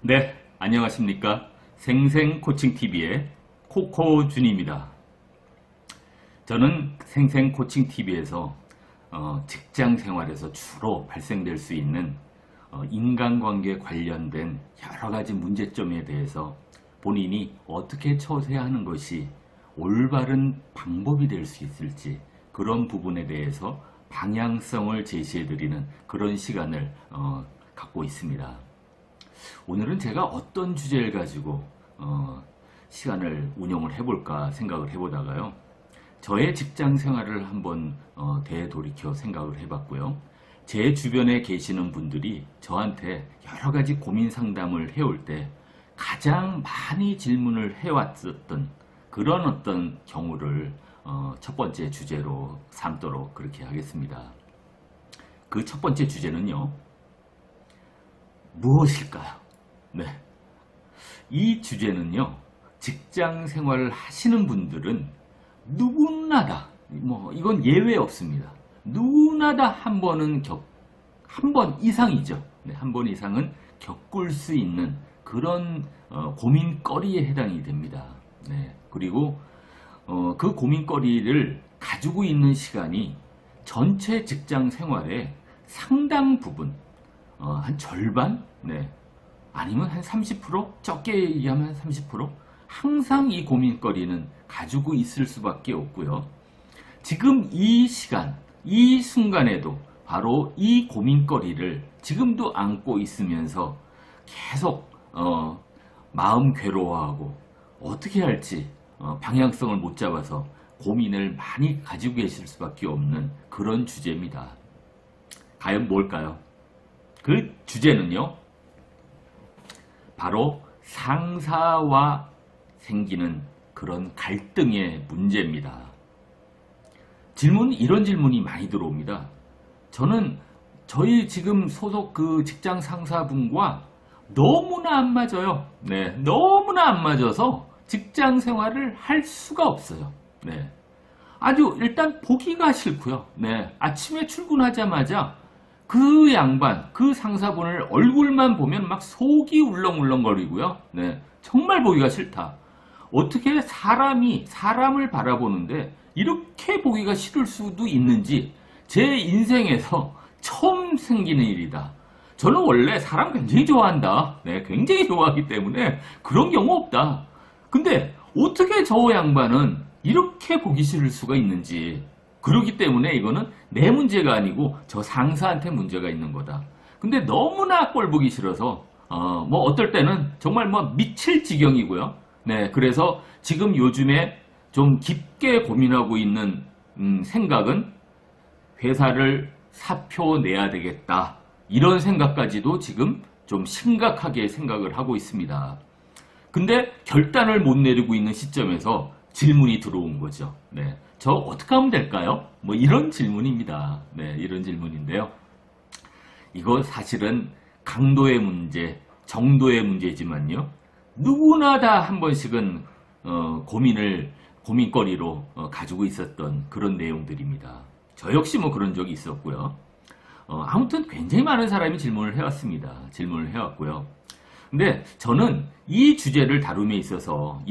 네, 안녕하십니까. 생생코칭TV의 코코준입니다. 저는 생생코칭TV에서 직장 생활에서 주로 발생될 수 있는 인간관계 관련된 여러 가지 문제점에 대해서 본인이 어떻게 처세해야 하는 것이 올바른 방법이 될 수 있을지 그런 부분에 대해서 방향성을 제시해드리는 그런 시간을 갖고 있습니다. 오늘은 제가 어떤 주제를 가지고 시간을 운영을 해볼까 생각을 해보다가요. 저의 직장 생활을 한번 되돌이켜 생각을 해봤고요. 제 주변에 계시는 분들이 저한테 여러 가지 고민 상담을 해올 때 가장 많이 질문을 해왔었던 그런 어떤 경우를 첫 번째 주제로 삼도록 그렇게 하겠습니다. 그 첫 번째 주제는요. 무엇일까요? 네. 이 주제는요, 직장 생활을 하시는 분들은 누구나 다, 이건 예외 없습니다. 누구나 다 한 번은 한 번 이상이죠. 네, 한 번 이상은 겪을 수 있는 그런 고민거리에 해당이 됩니다. 네. 그리고 그 고민거리를 가지고 있는 시간이 전체 직장 생활의 상당 부분, 한 절반? 네. 아니면 한 30%? 적게 얘기하면 한 30%? 항상 이 고민거리는 가지고 있을 수밖에 없고요. 지금 이 시간, 이 순간에도 바로 이 고민거리를 지금도 안고 있으면서 계속 마음 괴로워하고 어떻게 할지 방향성을 못 잡아서 고민을 많이 가지고 계실 수밖에 없는 그런 주제입니다. 과연 뭘까요? 그 주제는요, 바로 상사와 생기는 그런 갈등의 문제입니다. 이런 질문이 많이 들어옵니다. 저는 저희 지금 소속 그 직장 상사분과 너무나 안 맞아요. 네, 너무나 안 맞아서 직장 생활을 할 수가 없어요. 네. 아주 일단 보기가 싫고요. 네, 아침에 출근하자마자 그 양반, 그 상사분을 얼굴만 보면 막 속이 울렁울렁거리고요. 네, 정말 보기가 싫다. 어떻게 사람을 바라보는데 이렇게 보기가 싫을 수도 있는지 제 인생에서 처음 생기는 일이다. 저는 원래 사람 굉장히 좋아한다. 네, 굉장히 좋아하기 때문에 그런 경우 없다. 근데 어떻게 저 양반은 이렇게 보기 싫을 수가 있는지. 그렇기 때문에 이거는 내 문제가 아니고 저 상사한테 문제가 있는 거다. 근데 너무나 꼴 보기 싫어서 어떨 때는 정말 미칠 지경이고요. 네, 그래서 지금 요즘에 좀 깊게 고민하고 있는 생각은 회사를 사표 내야 되겠다. 이런 생각까지도 지금 좀 심각하게 생각을 하고 있습니다. 근데 결단을 못 내리고 있는 시점에서 질문이 들어온 거죠. 네. 저 어떻게 하면 될까요? 이런 질문입니다. 네, 이런 질문인데요. 이거 사실은 강도의 문제, 정도의 문제지만요. 누구나 다 한 번씩은 고민거리로 가지고 있었던 그런 내용들입니다. 저 역시 그런 적이 있었고요. 아무튼 굉장히 많은 사람이 질문을 해왔습니다. 질문을 해왔고요. 근데 저는 이 주제를 다룸에 있어서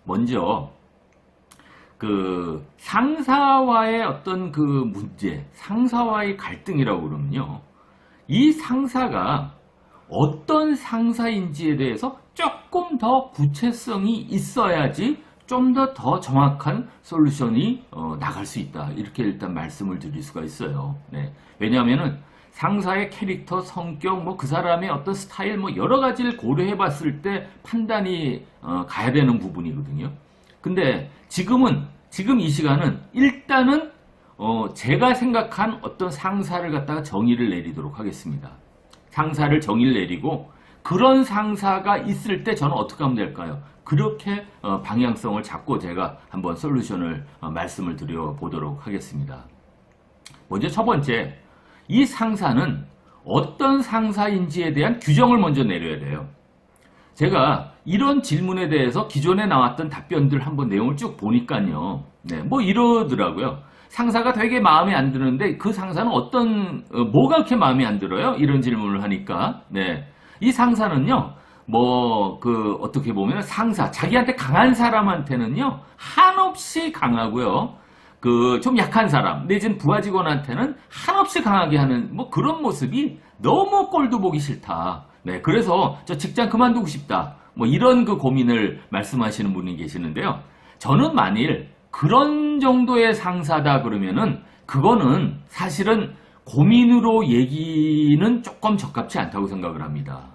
먼저 그 상사와의 어떤 그 문제, 상사와의 갈등이라고 그러면요. 이 상사가 어떤 상사인지에 대해서 조금 더 구체성이 있어야지 좀 더 정확한 솔루션이 나갈 수 있다. 이렇게 일단 말씀을 드릴 수가 있어요. 네. 왜냐하면은 상사의 캐릭터, 성격, 그 사람의 어떤 스타일, 여러 가지를 고려해 봤을 때 판단이 가야 되는 부분이거든요. 근데 지금 이 시간은 일단은 제가 생각한 어떤 상사를 갖다가 정의를 내리도록 하겠습니다. 상사를 정의를 내리고 그런 상사가 있을 때 저는 어떻게 하면 될까요? 그렇게 방향성을 잡고 제가 한번 솔루션을 말씀을 드려보도록 하겠습니다. 먼저 첫 번째, 이 상사는 어떤 상사인지에 대한 규정을 먼저 내려야 돼요. 제가 이런 질문에 대해서 기존에 나왔던 답변들 한번 내용을 쭉 보니까요. 네, 이러더라고요. 상사가 되게 마음에 안 드는데 그 상사는 뭐가 그렇게 마음에 안 들어요? 이런 질문을 하니까. 네. 이 상사는요, 어떻게 보면 상사, 자기한테 강한 사람한테는요, 한없이 강하고요. 좀 약한 사람, 내지는 부하 직원한테는 한없이 강하게 하는 그런 모습이 너무 꼴도 보기 싫다. 네, 그래서 저 직장 그만두고 싶다. 이런 고민을 말씀하시는 분이 계시는데요. 저는 만일 그런 정도의 상사다 그러면은 그거는 사실은 고민으로 얘기는 조금 적합치 않다고 생각을 합니다.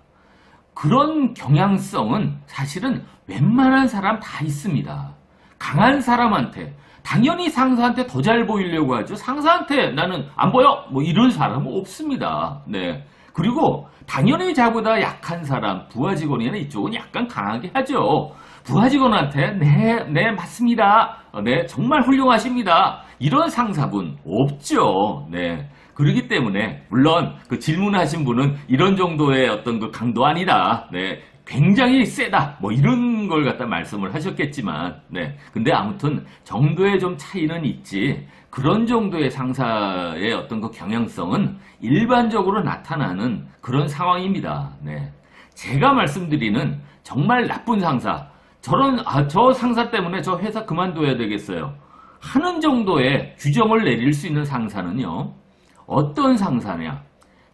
그런 경향성은 사실은 웬만한 사람 다 있습니다. 강한 사람한테 당연히 상사한테 더 잘 보이려고 하죠. 상사한테 나는 안 보여 이런 사람은 없습니다. 네. 그리고 당연히 자보다 약한 사람, 부하 직원이나 이쪽은 약간 강하게 하죠. 부하 직원한테 네 맞습니다. 네 정말 훌륭하십니다. 이런 상사분 없죠. 네. 그렇기 때문에 물론 질문하신 분은 이런 정도의 어떤 강도 아니다. 네. 굉장히 세다. 이런 걸 갖다 말씀을 하셨겠지만, 네. 근데 아무튼 정도의 좀 차이는 있지. 그런 정도의 상사의 어떤 경향성은 일반적으로 나타나는 그런 상황입니다. 네. 제가 말씀드리는 정말 나쁜 상사, 저 상사 때문에 저 회사 그만둬야 되겠어요. 하는 정도의 규정을 내릴 수 있는 상사는요, 어떤 상사냐?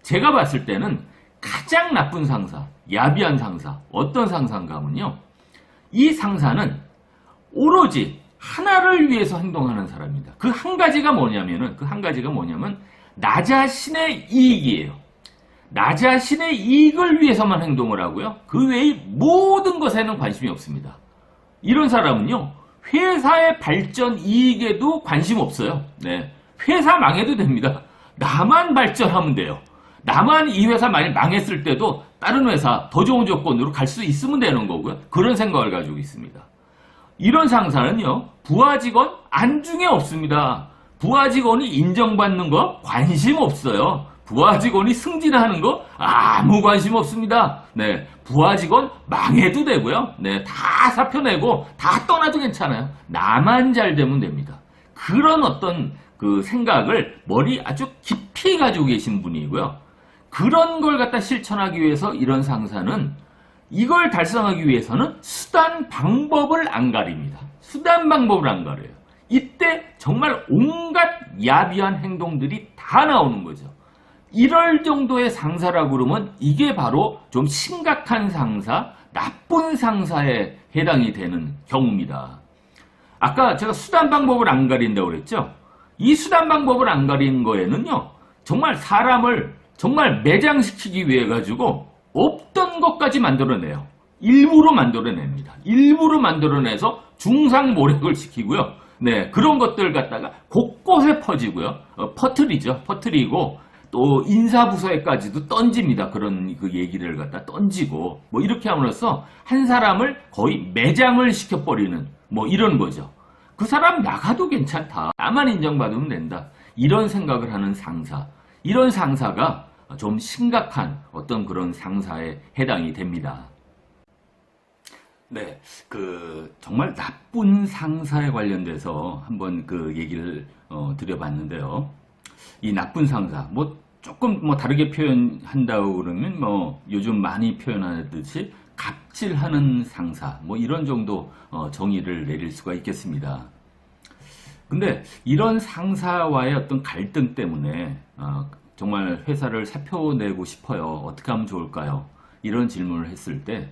제가 봤을 때는 가장 나쁜 상사, 야비한 상사, 어떤 상사인가 하면요, 이 상사는 오로지 하나를 위해서 행동하는 사람입니다. 그 한 가지가 뭐냐면 나 자신의 이익이에요. 나 자신의 이익을 위해서만 행동을 하고요. 그 외의 모든 것에는 관심이 없습니다. 이런 사람은요, 회사의 발전 이익에도 관심 없어요. 네. 회사 망해도 됩니다. 나만 발전하면 돼요. 나만 이 회사 만약 망했을 때도 다른 회사 더 좋은 조건으로 갈 수 있으면 되는 거고요. 그런 생각을 가지고 있습니다. 이런 상사는요, 부하 직원 안중에 없습니다. 부하 직원이 인정받는 거 관심 없어요. 부하 직원이 승진하는 거 아무 관심 없습니다. 네, 부하 직원 망해도 되고요. 네, 다 사표 내고 다 떠나도 괜찮아요. 나만 잘 되면 됩니다. 그런 어떤 생각을 머리 아주 깊이 가지고 계신 분이고요. 그런 걸 갖다 실천하기 위해서 이런 상사는 이걸 달성하기 위해서는 수단 방법을 안 가립니다. 수단 방법을 안 가려요. 이때 정말 온갖 야비한 행동들이 다 나오는 거죠. 이럴 정도의 상사라고 그러면 이게 바로 좀 심각한 상사, 나쁜 상사에 해당이 되는 경우입니다. 아까 제가 수단 방법을 안 가린다고 그랬죠? 이 수단 방법을 안 가리는 거에는요, 정말 사람을 정말 매장시키기 위해 가지고 없던 것까지 만들어내요. 일부러 만들어냅니다. 일부러 만들어내서 중상모략을 시키고요. 네, 그런 것들 갖다가 곳곳에 퍼지고요. 퍼뜨리죠. 퍼뜨리고 또 인사부서에까지도 던집니다. 그런 얘기를 갖다 던지고 이렇게 함으로써 한 사람을 거의 매장을 시켜버리는 이런 거죠. 그 사람 나가도 괜찮다. 나만 인정받으면 된다. 이런 생각을 하는 상사. 이런 상사가 좀 심각한 어떤 그런 상사에 해당이 됩니다. 네, 정말 나쁜 상사에 관련돼서 한번 얘기를 드려봤는데요. 이 나쁜 상사, 조금 다르게 표현한다고 그러면 요즘 많이 표현하듯이 갑질하는 상사, 이런 정도 정의를 내릴 수가 있겠습니다. 근데 이런 상사와의 어떤 갈등 때문에 정말 회사를 사표내고 싶어요. 어떻게 하면 좋을까요? 이런 질문을 했을 때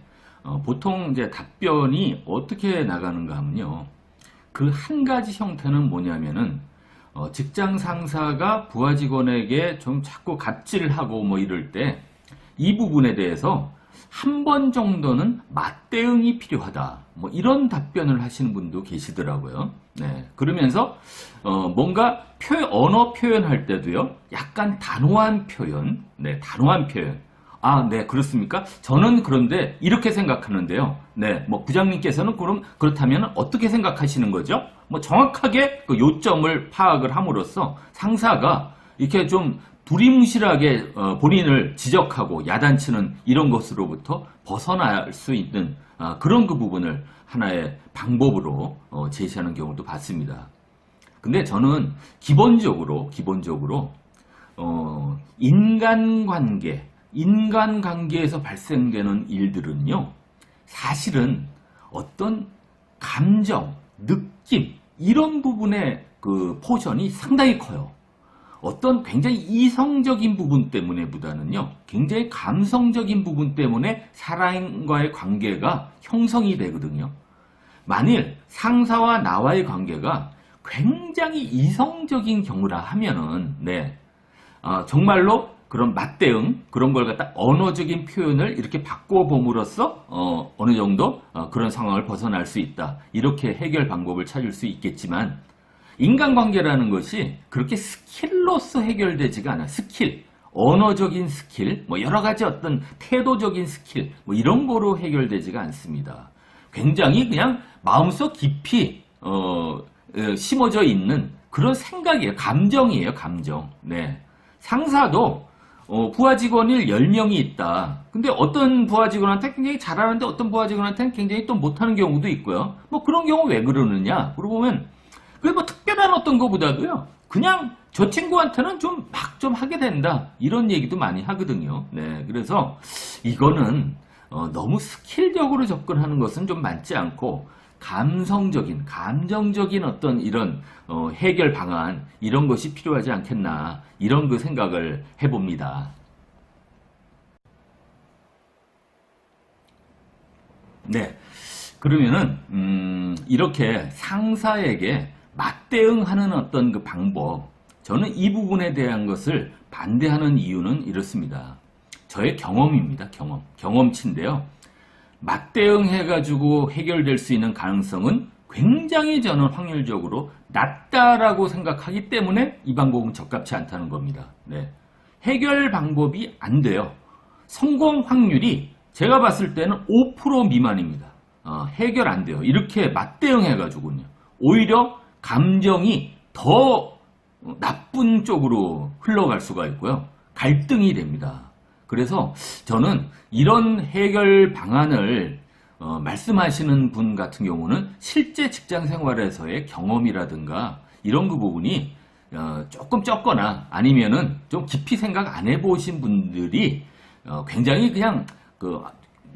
보통 이제 답변이 어떻게 나가는가 하면요. 그 한 가지 형태는 뭐냐면은 직장 상사가 부하 직원에게 좀 자꾸 갑질을 하고 이럴 때 이 부분에 대해서 한 번 정도는 맞대응이 필요하다. 이런 답변을 하시는 분도 계시더라고요. 네. 그러면서 뭔가 언어 표현할 때도요. 약간 단호한 표현. 네, 단호한 표현. 아, 네, 그렇습니까? 저는 그런데 이렇게 생각하는데요. 네, 부장님께서는 그렇다면 어떻게 생각하시는 거죠? 정확하게 그 요점을 파악을 함으로써 상사가 이렇게 좀 두리뭉실하게 본인을 지적하고 야단치는 이런 것으로부터 벗어날 수 있는 그런 부분을 하나의 방법으로 제시하는 경우도 봤습니다. 근데 저는 기본적으로 인간관계, 인간관계에서 발생되는 일들은요, 사실은 어떤 감정, 느낌, 이런 부분의 그 포션이 상당히 커요. 어떤 굉장히 이성적인 부분 때문에보다는요, 굉장히 감성적인 부분 때문에 사람과의 관계가 형성이 되거든요. 만일 상사와 나와의 관계가 굉장히 이성적인 경우라 하면은, 정말로 그런 맞대응, 그런 걸 갖다 언어적인 표현을 이렇게 바꿔봄으로써, 어느 정도 그런 상황을 벗어날 수 있다. 이렇게 해결 방법을 찾을 수 있겠지만, 인간관계라는 것이 그렇게 스킬로서 해결되지가 않아요. 스킬, 언어적인 스킬, 뭐 여러 가지 어떤 태도적인 스킬, 뭐 이런 거로 해결되지가 않습니다. 굉장히 그냥 마음속 깊이 심어져 있는 그런 생각이에요. 감정이에요. 감정. 네. 상사도 부하 직원이 10명이 있다. 근데 어떤 부하 직원한테 굉장히 잘하는데 어떤 부하 직원한테는 굉장히 또 못하는 경우도 있고요. 뭐 그런 경우 왜 그러느냐? 그러고 보면 그게 뭐 특별한 어떤 것보다도요, 그냥 저 친구한테는 좀 막 좀 하게 된다. 이런 얘기도 많이 하거든요. 네. 그래서 이거는 너무 스킬적으로 접근하는 것은 좀 맞지 않고, 감성적인, 감정적인 어떤 이런 해결 방안, 이런 것이 필요하지 않겠나, 이런 그 생각을 해봅니다. 네. 그러면은 이렇게 상사에게 맞대응하는 어떤 그 방법, 저는 이 부분에 대한 것을 반대하는 이유는 이렇습니다. 저의 경험입니다. 경험치인데요. 맞대응해가지고 해결될 수 있는 가능성은 굉장히 저는 확률적으로 낮다라고 생각하기 때문에 이 방법은 적합치 않다는 겁니다. 네. 해결 방법이 안 돼요. 성공 확률이 제가 봤을 때는 5% 미만입니다. 해결 안 돼요. 이렇게 맞대응해가지고요. 오히려 감정이 더 나쁜 쪽으로 흘러갈 수가 있고요. 갈등이 됩니다. 그래서 저는 이런 해결 방안을 말씀하시는 분 같은 경우는 실제 직장 생활에서의 경험이라든가 이런 그 부분이 조금 적거나 아니면은 좀 깊이 생각 안 해보신 분들이 굉장히 그냥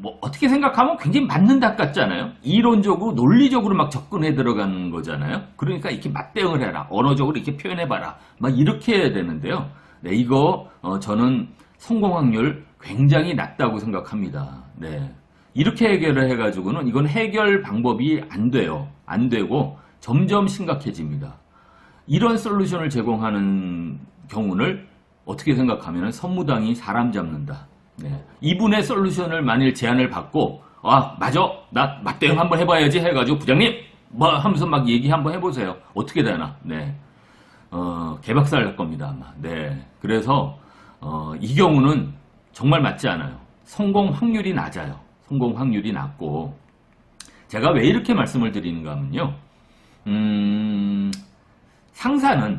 뭐 어떻게 생각하면 굉장히 맞는 답 같잖아요. 이론적으로 논리적으로 막 접근해 들어가는 거잖아요. 그러니까 이렇게 맞대응을 해라, 언어적으로 이렇게 표현해봐라, 막 이렇게 해야 되는데요. 네, 이거 저는 성공 확률 굉장히 낮다고 생각합니다. 네, 이렇게 해결을 해가지고는 이건 해결 방법이 안 돼요. 안 되고 점점 심각해집니다. 이런 솔루션을 제공하는 경우를 어떻게 생각하면 선무당이 사람 잡는다. 네. 이분의 솔루션을 만일 제안을 받고, 맞아, 나 맞대응 한번 해봐야지 해가지고 부장님 뭐 하면서 막 얘기 한번 해보세요. 어떻게 되나? 네. 개박살 날 겁니다 아마. 네. 그래서 이 경우는 정말 맞지 않아요. 성공 확률이 낮아요. 성공 확률이 낮고, 제가 왜 이렇게 말씀을 드리는가 하면요,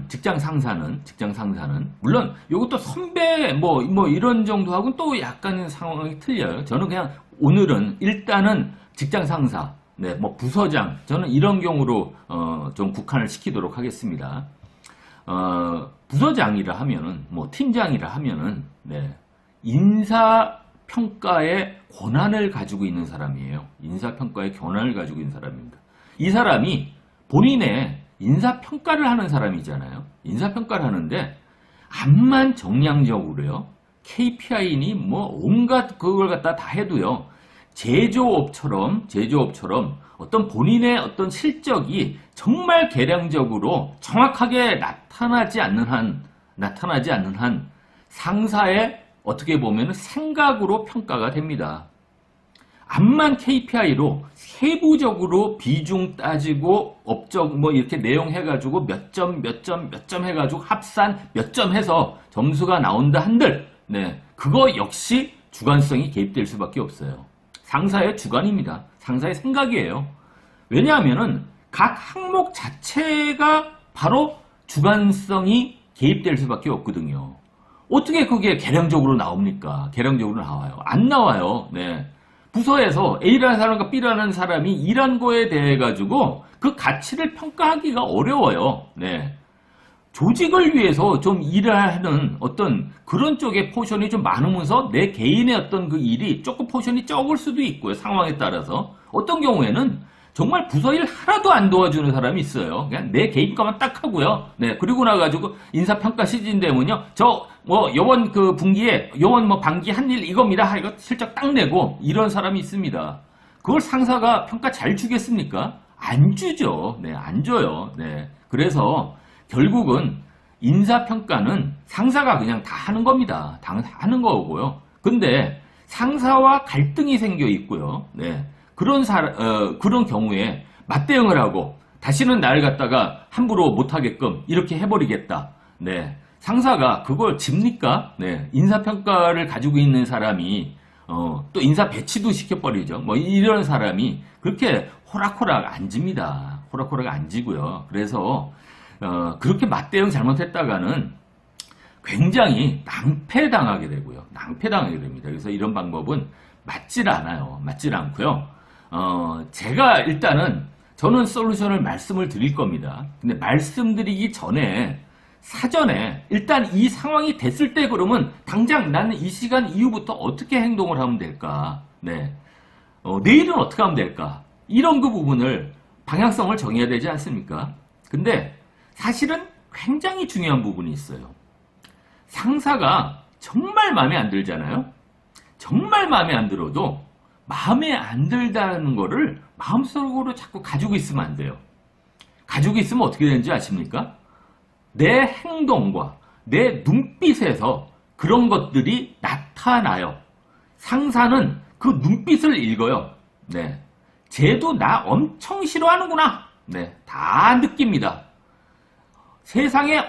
직장 상사는, 물론 이것도 선배, 뭐 이런 정도하고는 또 약간 상황이 틀려요. 저는 그냥 오늘은 일단은 직장 상사, 네, 뭐 부서장, 저는 이런 경우로, 좀 국한을 시키도록 하겠습니다. 부서장이라 하면은, 뭐 팀장이라 하면은, 네, 인사평가의 권한을 가지고 있는 사람이에요. 인사평가의 권한을 가지고 있는 사람입니다. 이 사람이 본인의 인사평가를 하는 사람이잖아요. 인사평가를 하는데 암만 정량적으로요, KPI니 뭐 온갖 그걸 갖다 다 해도요, 제조업처럼 어떤 본인의 어떤 실적이 정말 계량적으로 정확하게 나타나지 않는 한 상사의 어떻게 보면 생각으로 평가가 됩니다. 암만 KPI로 세부적으로 비중 따지고 업적 뭐 이렇게 내용 해가지고 몇 점 해가지고 합산 몇 점 해서 점수가 나온다 한들, 네, 그거 역시 주관성이 개입될 수밖에 없어요. 상사의 주관입니다. 상사의 생각이에요. 왜냐하면은 각 항목 자체가 바로 주관성이 개입될 수밖에 없거든요. 어떻게 그게 계량적으로 나옵니까? 계량적으로 나와요? 안 나와요. 네. 부서에서 A라는 사람과 B라는 사람이 일한 거에 대해 가지고 그 가치를 평가하기가 어려워요. 네. 조직을 위해서 좀 일을 하는 어떤 그런 쪽의 포션이 좀 많으면서 내 개인의 어떤 그 일이 조금 포션이 적을 수도 있고요. 상황에 따라서. 어떤 경우에는 정말 부서 일 하나도 안 도와주는 사람이 있어요. 그냥 내 개인 것만 딱 하고요. 네. 그리고 나가지고 인사평가 시즌 되면요. 요번 그 분기에, 요번 뭐 반기 한 일 이겁니다. 이거 실적 딱 내고 이런 사람이 있습니다. 그걸 상사가 평가 잘 주겠습니까? 안 주죠. 네. 안 줘요. 네. 그래서 결국은 인사평가는 상사가 그냥 다 하는 겁니다. 다 하는 거고요. 근데 상사와 갈등이 생겨 있고요. 네. 그런 경우에 맞대응을 하고 다시는 나를 갖다가 함부로 못하게끔 이렇게 해버리겠다. 네. 상사가 그걸 집니까? 네. 인사평가를 가지고 있는 사람이, 또 인사 배치도 시켜버리죠. 뭐 이런 사람이 그렇게 호락호락 안 집니다. 호락호락 안 지고요. 그래서, 그렇게 맞대응 잘못했다가는 굉장히 낭패당하게 되고요. 낭패당하게 됩니다. 그래서 이런 방법은 맞질 않아요. 맞질 않고요. 제가 일단은 저는 솔루션을 말씀을 드릴 겁니다. 근데 말씀드리기 전에 사전에 일단 이 상황이 됐을 때 그러면 당장 나는 이 시간 이후부터 어떻게 행동을 하면 될까? 네. 내일은 어떻게 하면 될까? 이런 그 부분을 방향성을 정해야 되지 않습니까? 근데 사실은 굉장히 중요한 부분이 있어요. 상사가 정말 마음에 안 들잖아요? 정말 마음에 안 들어도 마음에 안 들다는 거를 마음속으로 자꾸 가지고 있으면 안 돼요. 가지고 있으면 어떻게 되는지 아십니까? 내 행동과 내 눈빛에서 그런 것들이 나타나요. 상사는 그 눈빛을 읽어요. 네. 쟤도 나 엄청 싫어하는구나. 네. 다 느낍니다. 세상에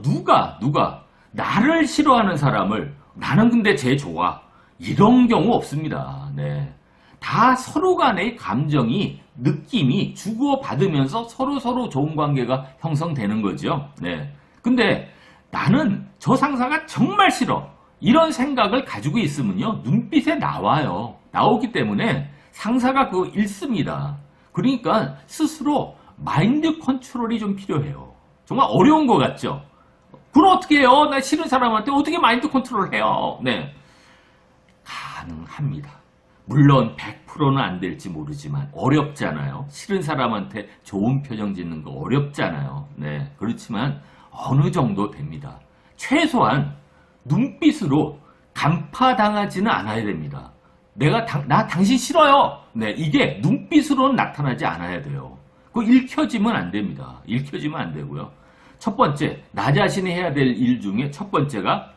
누가 나를 싫어하는 사람을 나는 근데 쟤 좋아. 이런 경우 없습니다. 네. 다 서로 간의 감정이, 느낌이 주고받으면서 서로 좋은 관계가 형성되는 거죠. 네. 근데 나는 저 상사가 정말 싫어. 이런 생각을 가지고 있으면요. 눈빛에 나와요. 나오기 때문에 상사가 그거 읽습니다. 그러니까 스스로 마인드 컨트롤이 좀 필요해요. 정말 어려운 것 같죠? 그럼 어떻게 해요? 나 싫은 사람한테 어떻게 마인드 컨트롤 해요? 네. 가능합니다. 물론 100%는 안 될지 모르지만 어렵잖아요. 싫은 사람한테 좋은 표정 짓는 거 어렵잖아요. 네, 그렇지만 어느 정도 됩니다. 최소한 눈빛으로 간파당하지는 않아야 됩니다. 나 당신 싫어요. 네, 이게 눈빛으로는 나타나지 않아야 돼요. 그거 읽혀지면 안 됩니다. 읽혀지면 안 되고요. 첫 번째, 나 자신이 해야 될 일 중에 첫 번째가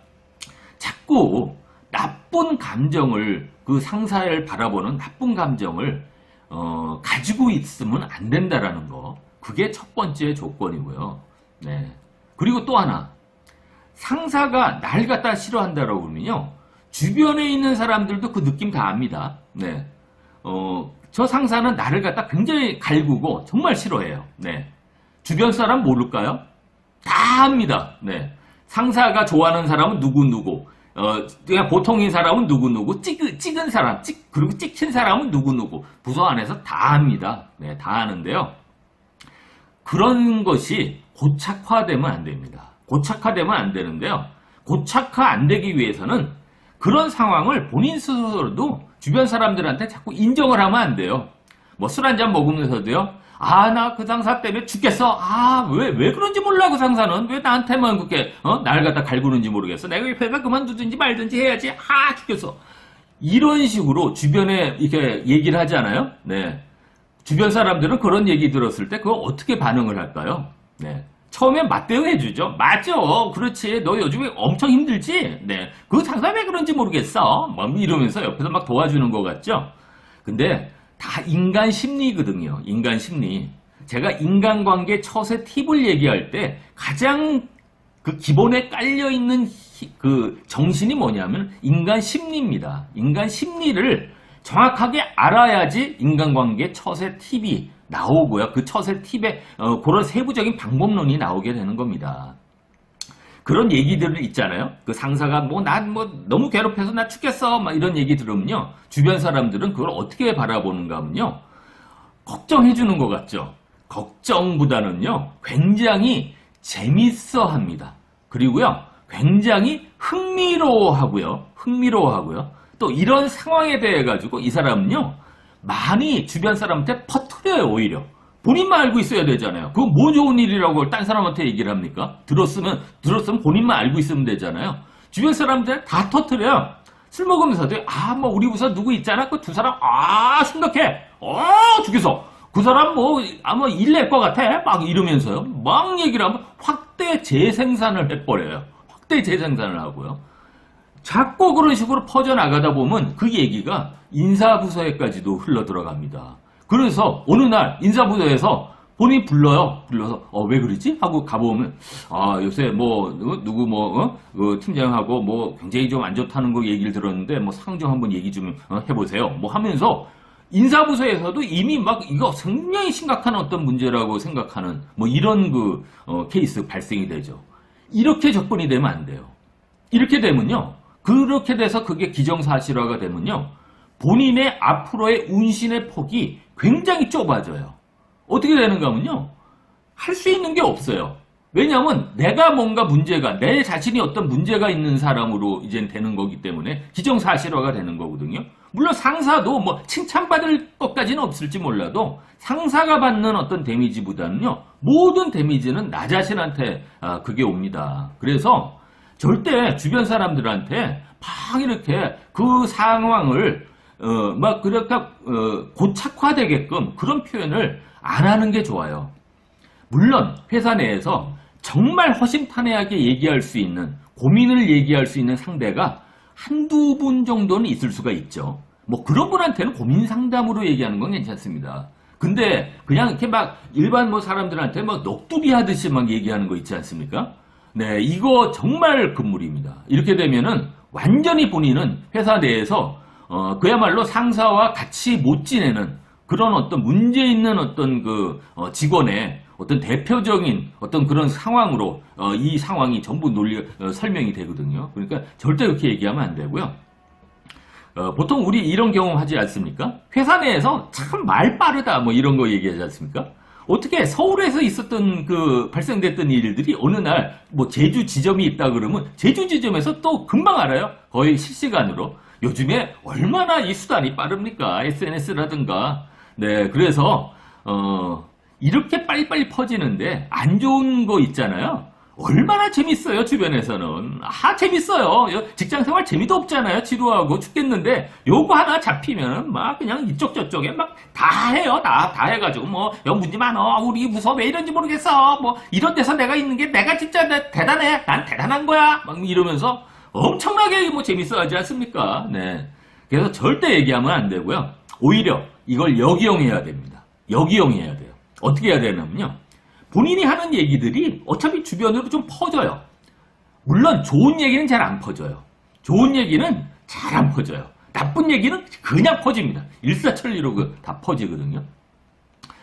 자꾸 나쁜 감정을, 그 상사를 바라보는 나쁜 감정을 가지고 있으면 안 된다라는 거. 그게 첫 번째 조건이고요. 네. 그리고 또 하나, 상사가 날 갖다 싫어한다라고 그러면요, 주변에 있는 사람들도 그 느낌 다 압니다. 네. 저 상사는 나를 갖다 굉장히 갈구고 정말 싫어해요. 네. 주변 사람 모를까요? 다 압니다. 네. 상사가 좋아하는 사람은 누구, 그냥 보통인 사람은 누구, 찍은 사람, 그리고 찍힌 사람은 누구, 부서 안에서 다 합니다. 네, 다 하는데요. 그런 것이 고착화되면 안 됩니다. 고착화되면 안 되는데요. 고착화 안 되기 위해서는 그런 상황을 본인 스스로도 주변 사람들한테 자꾸 인정을 하면 안 돼요. 뭐 술 한잔 먹으면서도요. 나 그 상사 때문에 죽겠어. 왜 그런지 몰라, 그 상사는. 왜 나한테만 그렇게, 날 갖다 갈구는지 모르겠어. 내가 회사 그만두든지 말든지 해야지. 죽겠어. 이런 식으로 주변에 이렇게 얘기를 하지 않아요? 네. 주변 사람들은 그런 얘기 들었을 때 그거 어떻게 반응을 할까요? 네. 처음엔 맞대응해주죠. 맞죠. 그렇지. 너 요즘에 엄청 힘들지? 네. 그 상사 왜 그런지 모르겠어. 뭐 이러면서 옆에서 막 도와주는 것 같죠? 근데 다 인간 심리거든요. 인간 심리. 제가 인간관계 처세 팁을 얘기할 때 가장 그 기본에 깔려있는 그 정신이 뭐냐면 인간 심리입니다. 인간 심리를 정확하게 알아야지 인간관계 처세 팁이 나오고요. 그 처세 팁에 그런 세부적인 방법론이 나오게 되는 겁니다. 그런 얘기들 있잖아요. 그 상사가 난 너무 괴롭혀서 나 죽겠어. 막 이런 얘기 들으면요. 주변 사람들은 그걸 어떻게 바라보는가 하면요. 걱정해주는 것 같죠. 걱정보다는요. 굉장히 재밌어 합니다. 그리고요, 굉장히 흥미로워하고요. 또 이런 상황에 대해 가지고 이 사람은요, 많이 주변 사람한테 퍼뜨려요, 오히려. 본인만 알고 있어야 되잖아요. 그거 뭐 좋은 일이라고 딴 사람한테 얘기를 합니까? 들었으면 본인만 알고 있으면 되잖아요. 주변 사람들 다 터뜨려요. 술 먹으면서도, 뭐 우리 부서 누구 있잖아? 그 두 사람, 심각해. 죽겠어. 그 사람 아마 일 낼 것 같아. 막 이러면서요. 막 얘기를 하면 확대 재생산을 해버려요. 확대 재생산을 하고요. 자꾸 그런 식으로 퍼져나가다 보면 그 얘기가 인사부서에까지도 흘러 들어갑니다. 그래서 어느 날 인사부서에서 본인이 불러서 왜 그러지? 하고 가보면 요새 누구 그 팀장하고 굉장히 좀 안 좋다는 거 얘기를 들었는데 상정 한번 얘기 좀 해보세요. 하면서 인사부서에서도 이미 이거 굉장히 심각한 어떤 문제라고 생각하는 이런 케이스 발생이 되죠. 이렇게 접근이 되면 안 돼요. 이렇게 되면요. 그렇게 돼서 그게 기정사실화가 되면요. 본인의 앞으로의 운신의 폭이 굉장히 좁아져요. 어떻게 되는가 하면요. 할 수 있는 게 없어요. 왜냐하면 내가 뭔가 내 자신이 어떤 문제가 있는 사람으로 이제 되는 거기 때문에 기정사실화가 되는 거거든요. 물론 상사도 칭찬받을 것까지는 없을지 몰라도 상사가 받는 어떤 데미지보다는요. 모든 데미지는 나 자신한테 그게 옵니다. 그래서 절대 주변 사람들한테 막 이렇게 그 상황을 그렇게 고착화되게끔 그런 표현을 안 하는 게 좋아요. 물론 회사 내에서 정말 허심탄회하게 얘기할 수 있는, 고민을 얘기할 수 있는 상대가 한두 분 정도는 있을 수가 있죠. 그런 분한테는 고민 상담으로 얘기하는 건 괜찮습니다. 근데 그냥 이렇게 일반 사람들한테 넋두리 하듯이 얘기하는 거 있지 않습니까? 네, 이거 정말 금물입니다. 이렇게 되면은 완전히 본인은 회사 내에서 그야말로 상사와 같이 못 지내는 그런 어떤 문제 있는 어떤 직원의 어떤 대표적인 어떤 그런 상황으로 이 상황이 전부 설명이 되거든요. 그러니까 절대 그렇게 얘기하면 안 되고요. 보통 우리 이런 경험 하지 않습니까? 회사 내에서 참 말 빠르다 이런 거 얘기하지 않습니까? 어떻게 서울에서 있었던 발생됐던 일들이 어느 날 제주 지점이 있다 그러면 제주 지점에서 또 금방 알아요. 거의 실시간으로. 요즘에 얼마나 이 수단이 빠릅니까? SNS라든가. 네, 그래서 이렇게 빨리빨리 퍼지는데 안 좋은 거 있잖아요. 얼마나 재밌어요, 주변에서는. 재밌어요. 직장생활 재미도 없잖아요. 지루하고 죽겠는데 요거 하나 잡히면 그냥 이쪽 저쪽에 다 해요. 다 해가지고 여 문제 많어. 우리 부서 왜 이런지 모르겠어. 이런 데서 내가 있는 게 내가 진짜 대단해. 난 대단한 거야. 이러면서 엄청나게 재밌어 하지 않습니까? 네. 그래서 절대 얘기하면 안 되고요. 오히려 이걸 역이용해야 됩니다. 역이용해야 돼요. 어떻게 해야 되냐면요. 본인이 하는 얘기들이 어차피 주변으로 좀 퍼져요. 물론 좋은 얘기는 잘 안 퍼져요. 좋은 얘기는 잘 안 퍼져요. 나쁜 얘기는 그냥 퍼집니다. 일사천리로 다 퍼지거든요.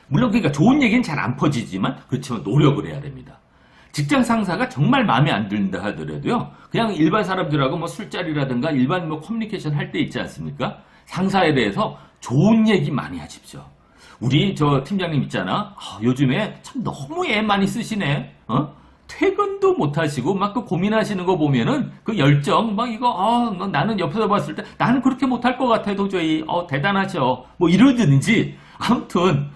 물론 그러니까 좋은 얘기는 잘 안 퍼지지만 그렇지만 노력을 해야 됩니다. 직장 상사가 정말 마음에 안 든다 하더라도요. 그냥 일반 사람들하고 술자리라든가 일반 커뮤니케이션 할 때 있지 않습니까? 상사에 대해서 좋은 얘기 많이 하십시오. 우리 저 팀장님 있잖아. 요즘에 참 너무 애 많이 쓰시네. 퇴근도 못 하시고 고민하시는 거 보면은 그 열정 이거 나는 옆에서 봤을 때 나는 그렇게 못할 것 같아 도저히. 대단하셔. 이러든지 아무튼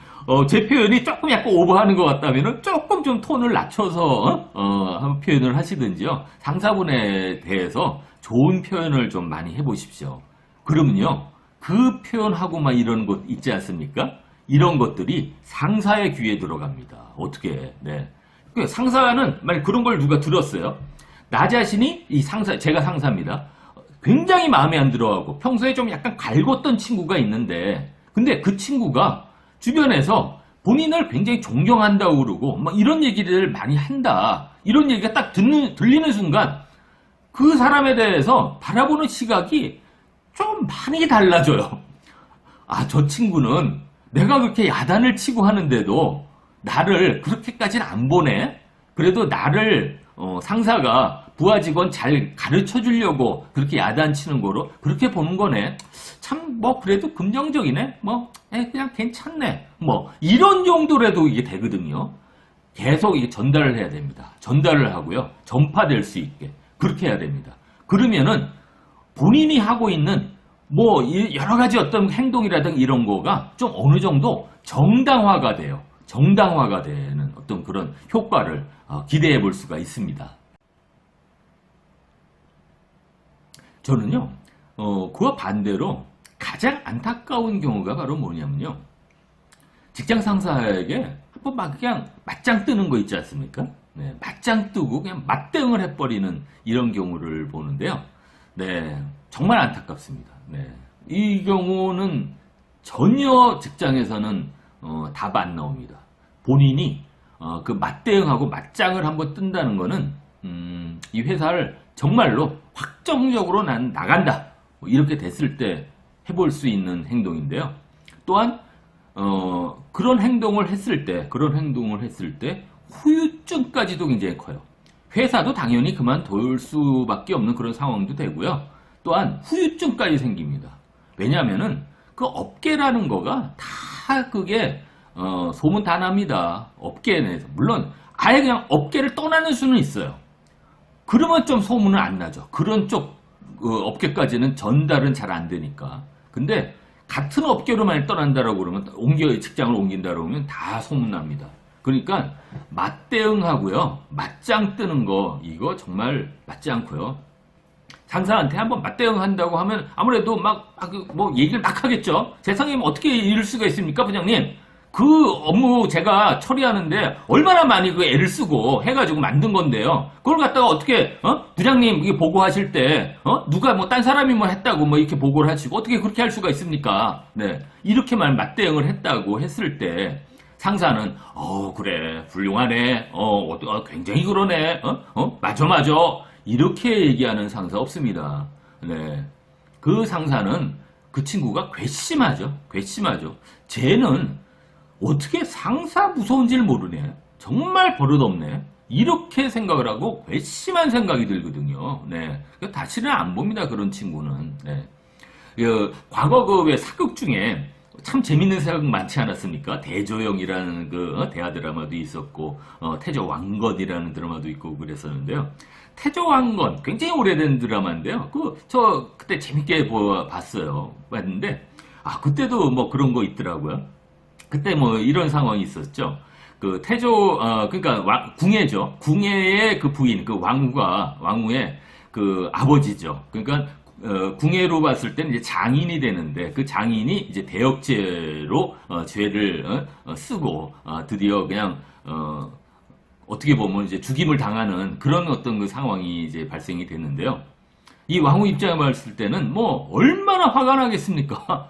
제 표현이 조금 약간 오버하는 것 같다면은 조금 좀 톤을 낮춰서 한번 표현을 하시든지요. 상사분에 대해서 좋은 표현을 좀 많이 해보십시오. 그러면요. 그 표현하고 이런 것 있지 않습니까? 이런 것들이 상사의 귀에 들어갑니다. 어떻게? 네. 상사는 만약 그런 걸 누가 들었어요. 나 자신이 제가 상사입니다. 굉장히 마음에 안 들어하고 평소에 좀 약간 갈궜던 친구가 있는데, 근데 그 친구가 주변에서 본인을 굉장히 존경한다고 그러고 이런 얘기를 많이 한다. 이런 얘기가 딱 들리는 순간 그 사람에 대해서 바라보는 시각이 좀 많이 달라져요. 저 친구는 내가 그렇게 야단을 치고 하는데도 나를 그렇게까지는 안 보네. 그래도 나를 상사가 부하 직원 잘 가르쳐 주려고 그렇게 야단치는 거로 그렇게 보는 거네. 참 그래도 긍정적이네. 그냥 괜찮네. 이런 정도라도 이게 되거든요. 계속 이게 전달을 해야 됩니다. 전달을 하고요. 전파될 수 있게. 그렇게 해야 됩니다. 그러면은 본인이 하고 있는 뭐 여러 가지 어떤 행동이라든가 이런 거가 좀 어느 정도 정당화가 돼요. 정당화가 되는 어떤 그런 효과를 기대해 볼 수가 있습니다. 저는요, 그와 반대로 가장 안타까운 경우가 바로 뭐냐면요. 직장 상사에게 한번 막 그냥 맞짱 뜨는 거 있지 않습니까? 네, 맞짱 뜨고 그냥 맞대응을 해버리는 이런 경우를 보는데요. 네, 정말 안타깝습니다. 네, 이 경우는 전혀 직장에서는 답 안 나옵니다. 본인이 그 맞대응하고 맞짱을 한번 뜬다는 거는 이 회사를 정말로 확정적으로 난 나간다. 뭐 이렇게 됐을 때 해볼 수 있는 행동인데요. 또한 그런 행동을 했을 때 후유증까지도 굉장히 커요. 회사도 당연히 그만둘 수밖에 없는 그런 상황도 되고요. 또한 후유증까지 생깁니다. 왜냐하면은 그 업계라는 거가 다 그게 소문 다 납니다. 업계 내에서. 물론 아예 그냥 업계를 떠나는 수는 있어요. 그러면 좀 소문은 안 나죠. 그런 쪽 업계까지는 전달은 잘 안 되니까. 근데 같은 업계로만 떠난다라고 그러면 직장을 옮긴다라고 하면 다 소문납니다. 그러니까 맞대응하고요. 맞짱 뜨는 거 이거 정말 맞지 않고요. 상사한테 한번 맞대응한다고 하면 아무래도 뭐 얘기를 막 하겠죠. 세상에 어떻게 이럴 수가 있습니까, 부장님? 그 업무 제가 처리하는데 얼마나 많이 그 애를 쓰고 해가지고 만든 건데요. 그걸 갖다가 어떻게 부장님 이게 보고하실 때 누가 뭐 딴 사람이 뭐 했다고 뭐 이렇게 보고를 하시고 어떻게 그렇게 할 수가 있습니까? 네, 이렇게만 맞대응을 했다고 했을 때 상사는 그래 훌륭하네, 굉장히 그러네, 맞아 이렇게 얘기하는 상사 없습니다. 네, 그 상사는 그 친구가 괘씸하죠. 쟤는 어떻게 상사 무서운지를 모르네. 정말 버릇없네. 이렇게 생각을 하고 괘씸한 생각이 들거든요. 네. 다시는 안 봅니다. 그런 친구는. 네. 과거 왜 사극 중에 참 재밌는 사극 많지 않았습니까? 대조영이라는 그 대하 드라마도 있었고, 태조왕건이라는 드라마도 있고 그랬었는데요. 태조왕건 굉장히 오래된 드라마인데요. 저 그때 재밌게 봤는데, 그때도 뭐 그런 거 있더라고요. 그때 뭐 이런 상황이 있었죠. 그 그러니까 궁예죠. 궁예의 그 부인, 그 왕후의 그 아버지죠. 그러니까 궁예로 봤을 때는 이제 장인이 되는데 그 장인이 이제 대역죄로 죄를 쓰고 드디어 그냥 어떻게 보면 이제 죽임을 당하는 그런 어떤 그 상황이 이제 발생이 됐는데요. 이 왕후 입장에 봤을 때는 뭐 얼마나 화가 나겠습니까?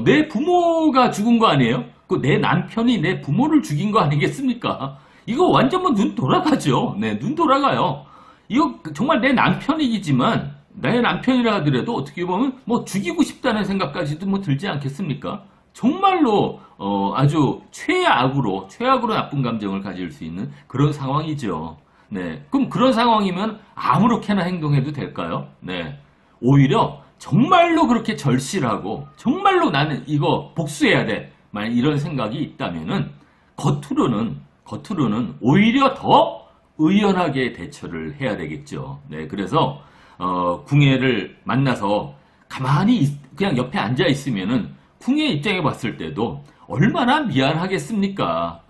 내 부모가 죽은 거 아니에요? 내 남편이 내 부모를 죽인 거 아니겠습니까? 이거 완전 뭐 눈 돌아가죠. 네, 눈 돌아가요. 이거 정말 내 남편이지만 내 남편이라 하더라도 어떻게 보면 뭐 죽이고 싶다는 생각까지도 뭐 들지 않겠습니까? 정말로 아주 최악으로 나쁜 감정을 가질 수 있는 그런 상황이죠. 네, 그럼 그런 상황이면 아무렇게나 행동해도 될까요? 네, 오히려 정말로 그렇게 절실하고 정말로 나는 이거 복수해야 돼. 만약 이런 생각이 있다면은 겉으로는 오히려 더 의연하게 대처를 해야 되겠죠. 네, 그래서 궁예를 만나서 가만히 그냥 옆에 앉아 있으면은 궁예 입장에 봤을 때도 얼마나 미안하겠습니까?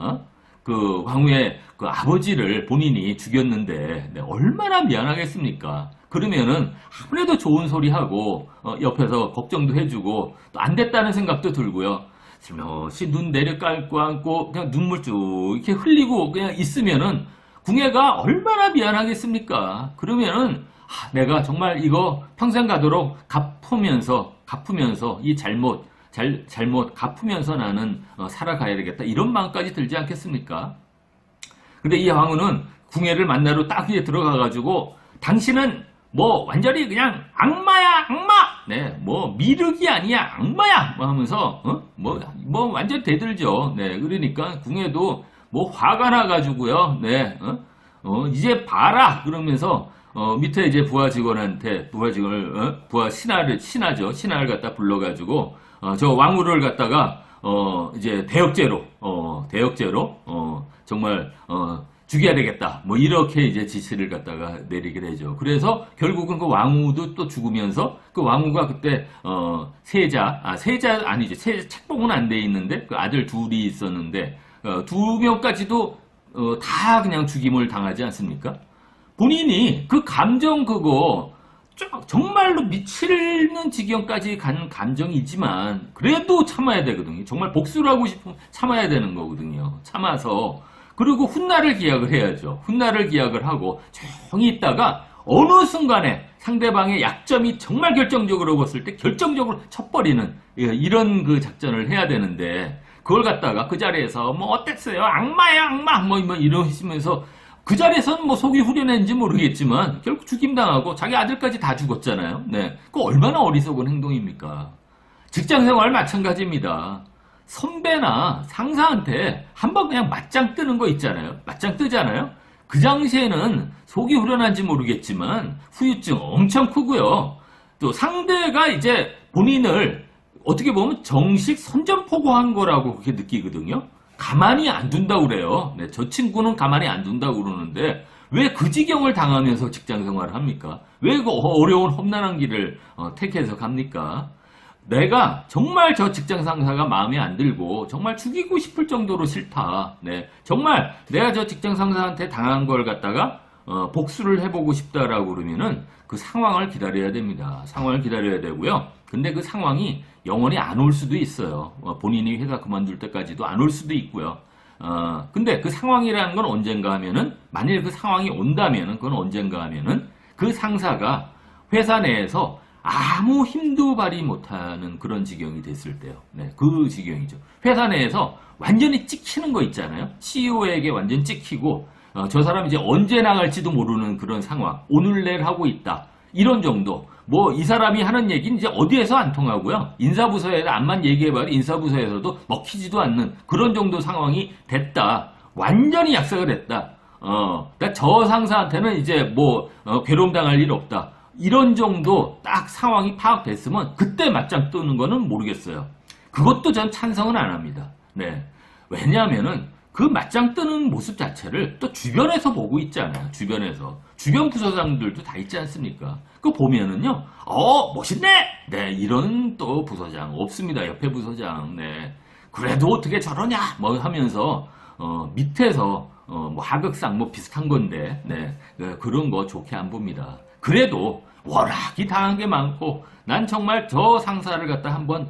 그 왕후의 그 아버지를 본인이 죽였는데 네, 얼마나 미안하겠습니까? 그러면은 아무래도 좋은 소리 하고 옆에서 걱정도 해주고 또 안 됐다는 생각도 들고요. 슬며시 눈 내려 깔고 안고 그냥 눈물 쭉 이렇게 흘리고 그냥 있으면은 궁예가 얼마나 미안하겠습니까? 그러면은 내가 정말 이거 평생 가도록 갚으면서 이 잘못 갚으면서 나는 살아가야 되겠다 이런 마음까지 들지 않겠습니까? 근데 이 왕후는 궁예를 만나러 딱 위에 들어가가지고 당신은 뭐 완전히 그냥 악마야 악마 네 뭐 미륵이 아니야 악마야 뭐 하면서 뭐 완전 대들죠. 네, 그러니까 궁예도 뭐 화가 나가지고요. 네 이제 봐라 그러면서 밑에 이제 부하 신하죠. 신하를 갖다 불러가지고 저 왕후를 갖다가 이제 대역죄로, 정말, 죽여야 되겠다. 뭐, 이렇게 이제 지시를 갖다가 내리게 되죠. 그래서 결국은 그 왕후도 또 죽으면서 그 왕후가 그때, 세자 아니죠. 세자 책봉은 안 돼 있는데 그 아들 둘이 있었는데, 두 명까지도, 다 그냥 죽임을 당하지 않습니까? 본인이 그 감정 그거, 정말로 미치는 지경까지 간 감정이지만 그래도 참아야 되거든요. 정말 복수를 하고 싶으면 참아야 되는 거거든요. 참아서 그리고 훗날을 기약을 해야죠. 훗날을 기약을 하고 조용히 있다가 어느 순간에 상대방의 약점이 정말 결정적으로 봤을 때 결정적으로 쳐버리는 이런 그 작전을 해야 되는데 그걸 갖다가 그 자리에서 뭐 어땠어요? 악마야 악마 뭐 이러시면서 그 자리에서는 뭐 속이 후련했는지 모르겠지만 결국 죽임당하고 자기 아들까지 다 죽었잖아요. 네, 그 얼마나 어리석은 행동입니까? 직장생활 마찬가지입니다. 선배나 상사한테 한번 그냥 맞짱 뜨는 거 있잖아요. 맞짱 뜨잖아요. 그 당시에는 속이 후련한지 모르겠지만 후유증 엄청 크고요. 또 상대가 이제 본인을 어떻게 보면 정식 선전포고한 거라고 그렇게 느끼거든요. 가만히 안 둔다고 그래요. 네, 저 친구는 가만히 안 둔다고 그러는데 왜 그 지경을 당하면서 직장 생활을 합니까? 왜 그 어려운 험난한 길을 택해서 갑니까? 내가 정말 저 직장 상사가 마음에 안 들고 정말 죽이고 싶을 정도로 싫다. 네, 정말 내가 저 직장 상사한테 당한 걸 갖다가 복수를 해보고 싶다라고 그러면은 그 상황을 기다려야 됩니다. 상황을 기다려야 되고요. 근데 그 상황이 영원히 안 올 수도 있어요. 본인이 회사 그만둘 때까지도 안 올 수도 있고요. 근데 그 상황이라는 건 언젠가 하면은, 만일 그 상황이 온다면은, 그건 언젠가 하면은, 그 상사가 회사 내에서 아무 힘도 발휘 못하는 그런 지경이 됐을 때요. 네, 그 지경이죠. 회사 내에서 완전히 찍히는 거 있잖아요. CEO에게 완전 찍히고, 저 사람이 이제 언제 나갈지도 모르는 그런 상황. 오늘 내일 하고 있다. 이런 정도. 뭐 이 사람이 하는 얘기는 이제 어디에서 안 통하고요. 인사부서에 암만 얘기해봐도 인사부서에서도 먹히지도 않는 그런 정도 상황이 됐다. 완전히 약삭을 했다. 그러니까 저 상사한테는 이제 뭐 괴로움 당할 일 없다. 이런 정도 딱 상황이 파악됐으면 그때 맞짱 뜨는 거는 모르겠어요. 그것도 전 찬성은 안 합니다. 네. 왜냐하면은 그 맞짱 뜨는 모습 자체를 또 주변에서 보고 있잖아요. 주변에서. 주변 부서장들도 다 있지 않습니까? 그거 보면은요, 멋있네! 네, 이런 또 부서장 없습니다. 옆에 부서장. 네. 그래도 어떻게 저러냐! 뭐 하면서, 밑에서, 뭐 하극상 뭐 비슷한 건데, 네. 그런 거 좋게 안 봅니다. 그래도 워낙이 당한 게 많고, 난 정말 저 상사를 갖다 한번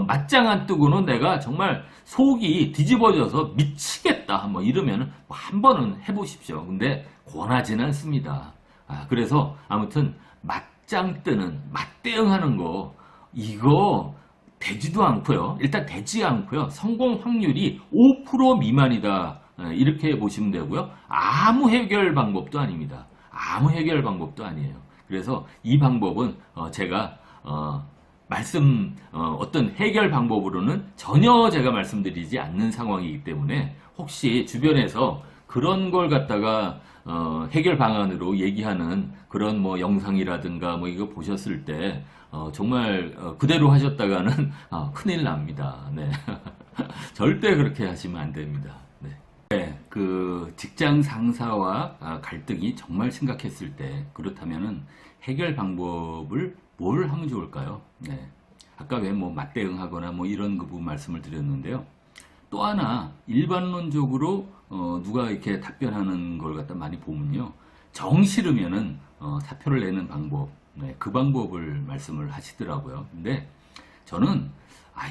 맞짱 안 뜨고는 내가 정말 속이 뒤집어져서 미치겠다 뭐 이러면 한 번은 해보십시오. 근데 권하지는 않습니다. 그래서 아무튼 맞짱 뜨는 맞대응하는 거 이거 되지도 않고요. 일단 되지 않고요. 성공 확률이 5% 미만이다. 이렇게 보시면 되고요. 아무 해결 방법도 아닙니다. 아무 해결 방법도 아니에요. 그래서 이 방법은 제가 어떤 해결 방법으로는 전혀 제가 말씀드리지 않는 상황이기 때문에 혹시 주변에서 그런 걸 갖다가 해결 방안으로 얘기하는 그런 뭐 영상이라든가 뭐 이거 보셨을 때 정말 그대로 하셨다가는 큰일 납니다. 네. 절대 그렇게 하시면 안 됩니다. 네. 네, 그 직장 상사와 갈등이 정말 심각했을 때 그렇다면은 해결 방법을 뭘 하면 좋을까요? 네. 아까 왜 뭐 맞대응하거나 뭐 이런 그 부분 말씀을 드렸는데요. 또 하나 일반론적으로 누가 이렇게 답변하는 걸 갖다 많이 보면요. 정 싫으면은 사표를 내는 방법, 네, 그 방법을 말씀을 하시더라고요. 근데 저는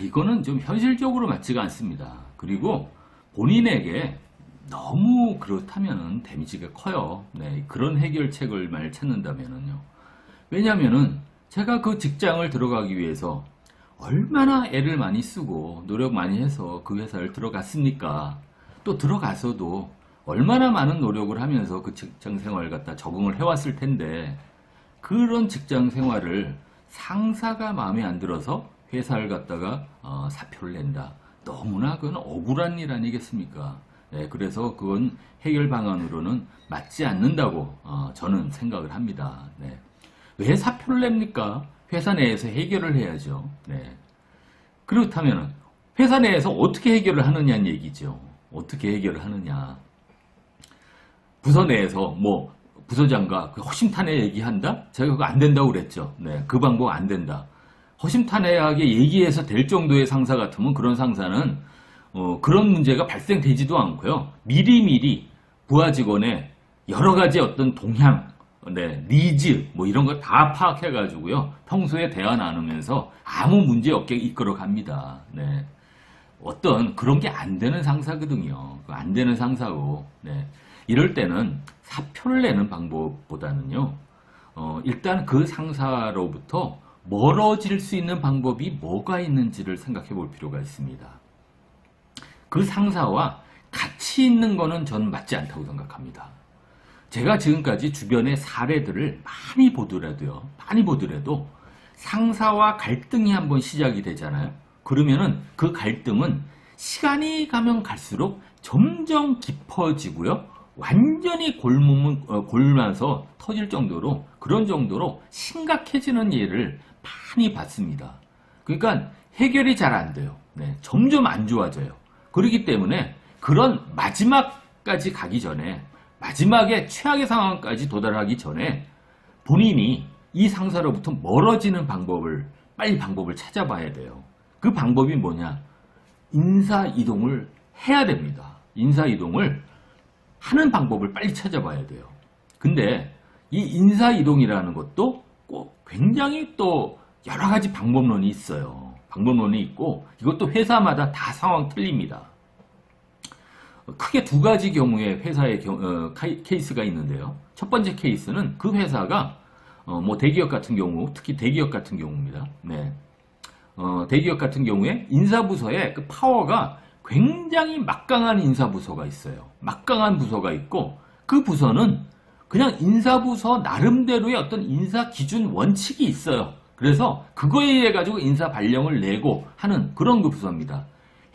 이거는 좀 현실적으로 맞지가 않습니다. 그리고 본인에게 너무 그렇다면은 데미지가 커요. 네, 그런 해결책을 만약 찾는다면은요. 왜냐면은 제가 그 직장을 들어가기 위해서 얼마나 애를 많이 쓰고 노력 많이 해서 그 회사를 들어갔습니까? 또 들어가서도 얼마나 많은 노력을 하면서 그 직장 생활을 갖다 적응을 해왔을 텐데 그런 직장 생활을 상사가 마음에 안 들어서 회사를 갖다가 사표를 낸다. 너무나 그건 억울한 일 아니겠습니까? 네, 그래서 그건 해결 방안으로는 맞지 않는다고 저는 생각을 합니다. 네. 왜 사표를 냅니까? 회사 내에서 해결을 해야죠. 네. 그렇다면 회사 내에서 어떻게 해결을 하느냐는 얘기죠. 어떻게 해결을 하느냐. 부서 내에서 뭐 부서장과 허심탄회 얘기한다? 제가 그거 안 된다고 그랬죠. 네, 그 방법 안 된다. 허심탄회하게 얘기해서 될 정도의 상사 같으면 그런 상사는 그런 문제가 발생되지도 않고요. 미리미리 부하 직원의 여러 가지 어떤 동향, 네, 니즈 뭐 이런 거 다 파악해가지고요. 평소에 대화 나누면서 아무 문제 없게 이끌어 갑니다. 네. 어떤 그런 게 안 되는 상사거든요. 안 되는 상사고. 네. 이럴 때는 사표를 내는 방법보다는요. 일단 그 상사로부터 멀어질 수 있는 방법이 뭐가 있는지를 생각해 볼 필요가 있습니다. 그 상사와 같이 있는 거는 저는 맞지 않다고 생각합니다. 제가 지금까지 주변의 사례들을 많이 보더라도 상사와 갈등이 한번 시작이 되잖아요. 그러면은 그 갈등은 시간이 가면 갈수록 점점 깊어지고요. 완전히 골마서 터질 정도로 그런 정도로 심각해지는 예를 많이 봤습니다. 그러니까 해결이 잘 안 돼요. 네, 점점 안 좋아져요. 그렇기 때문에 그런 마지막까지 가기 전에 마지막에 최악의 상황까지 도달하기 전에 본인이 이 상사로부터 멀어지는 빨리 방법을 찾아봐야 돼요. 그 방법이 뭐냐? 인사이동을 해야 됩니다. 인사이동을 하는 방법을 빨리 찾아봐야 돼요. 근데 이 인사이동이라는 것도 꼭 굉장히 또 여러 가지 방법론이 있어요. 방법론이 있고 이것도 회사마다 다 상황 틀립니다. 크게 두 가지 경우의 회사의 케이스가 있는데요. 첫 번째 케이스는 그 회사가 뭐 대기업 같은 경우, 특히 대기업 같은 경우입니다. 네. 대기업 같은 경우에 인사부서에 그 파워가 굉장히 막강한 인사부서가 있어요. 막강한 부서가 있고 그 부서는 그냥 인사부서 나름대로의 어떤 인사 기준 원칙이 있어요. 그래서 그거에 의해 가지고 인사 발령을 내고 하는 그런 그 부서입니다.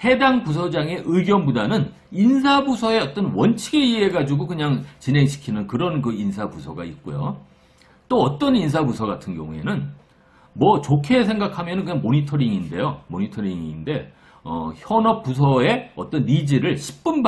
해당 부서장의 의견보다는 인사부서의 어떤 원칙에 의해 가지고 그냥 진행시키는 그런 그 인사부서가 있고요. 또 어떤 인사부서 같은 경우에는 뭐 좋게 생각하면 그냥 모니터링인데요. 모니터링인데 현업 부서의 어떤 니즈를 10분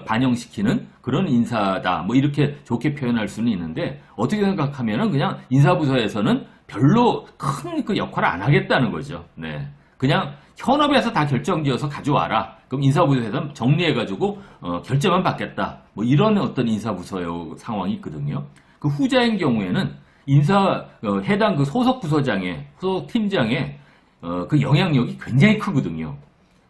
반영시키는 그런 인사다. 뭐 이렇게 좋게 표현할 수는 있는데 어떻게 생각하면은 그냥 인사부서에서는 별로 큰 그 역할을 안 하겠다는 거죠. 네. 그냥 현업에서 다 결정지어서 가져와라. 그럼 인사부서에서 정리해가지고 결제만 받겠다. 뭐 이런 어떤 인사부서의 상황이 있거든요. 그 후자인 경우에는 해당 그 소속 부서장의 소속 팀장의 그 영향력이 굉장히 크거든요.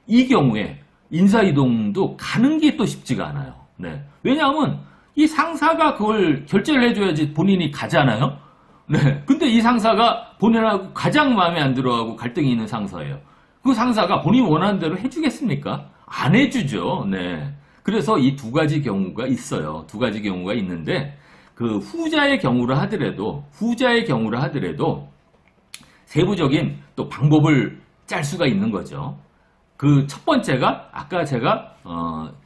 이 경우에 인사이동도 가는 게 또 쉽지가 않아요. 네. 왜냐하면 이 상사가 그걸 결제를 해줘야지 본인이 가잖아요. 네. 근데 이 상사가 본인하고 가장 마음에 안 들어하고 갈등이 있는 상사예요. 그 상사가 본인 원하는 대로 해주겠습니까? 안 해주죠. 네. 그래서 이 두 가지 경우가 있어요. 두 가지 경우가 있는데 그 후자의 경우를 하더라도 세부적인 또 방법을 짤 수가 있는 거죠. 그 첫 번째가 아까 제가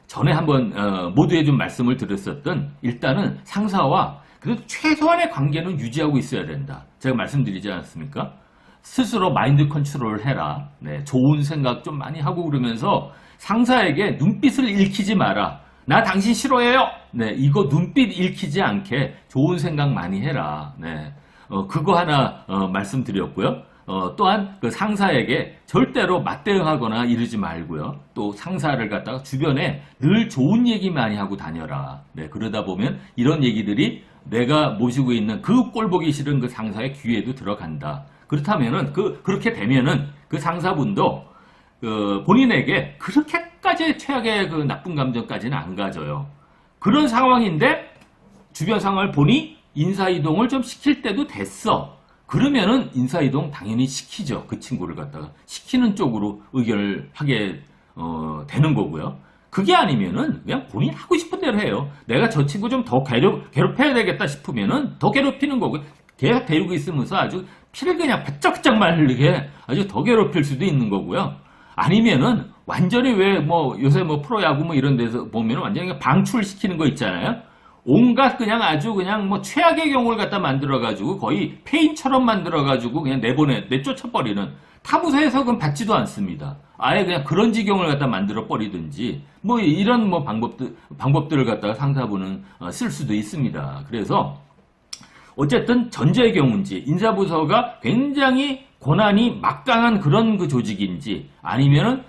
전에 한번 모두에 좀 말씀을 드렸었던 일단은 상사와 그래도 최소한의 관계는 유지하고 있어야 된다. 제가 말씀드리지 않았습니까? 스스로 마인드 컨트롤을 해라. 네, 좋은 생각 좀 많이 하고 그러면서 상사에게 눈빛을 읽히지 마라. 나 당신 싫어해요. 네, 이거 눈빛 읽히지 않게 좋은 생각 많이 해라. 네, 그거 하나 말씀드렸고요. 또한 그 상사에게 절대로 맞대응하거나 이러지 말고요. 또 상사를 갖다가 주변에 늘 좋은 얘기 많이 하고 다녀라. 네, 그러다 보면 이런 얘기들이 내가 모시고 있는 그 꼴보기 싫은 그 상사의 귀에도 들어간다. 그렇다면은 그렇게 되면은 그 상사분도 본인에게 그렇게까지 최악의 그 나쁜 감정까지는 안 가져요. 그런 상황인데 주변 상황을 보니 인사이동을 좀 시킬 때도 됐어. 그러면은 인사이동 당연히 시키죠. 그 친구를 갖다가 시키는 쪽으로 의견을 하게 되는 거고요. 그게 아니면은 그냥 본인이 하고 싶은 대로 해요. 내가 저 친구 좀 더 괴롭혀야 되겠다 싶으면은 더 괴롭히는 거고요. 계속 데리고 있으면서 아주 피를 그냥 바짝바짝 말리게 아주 더 괴롭힐 수도 있는 거고요. 아니면은 완전히 왜 뭐 요새 뭐 프로야구 뭐 이런 데서 보면은 완전히 방출시키는 거 있잖아요. 온갖 그냥 아주 그냥 뭐 최악의 경우를 갖다 만들어가지고 거의 폐인처럼 만들어가지고 그냥 내쫓아버리는 타부서에서 그건 받지도 않습니다. 아예 그냥 그런 지경을 갖다 만들어 버리든지 뭐 이런 뭐 방법들을 갖다가 상사부는 쓸 수도 있습니다. 그래서 어쨌든 전제의 경우인지 인사부서가 굉장히 권한이 막강한 그런 그 조직인지 아니면은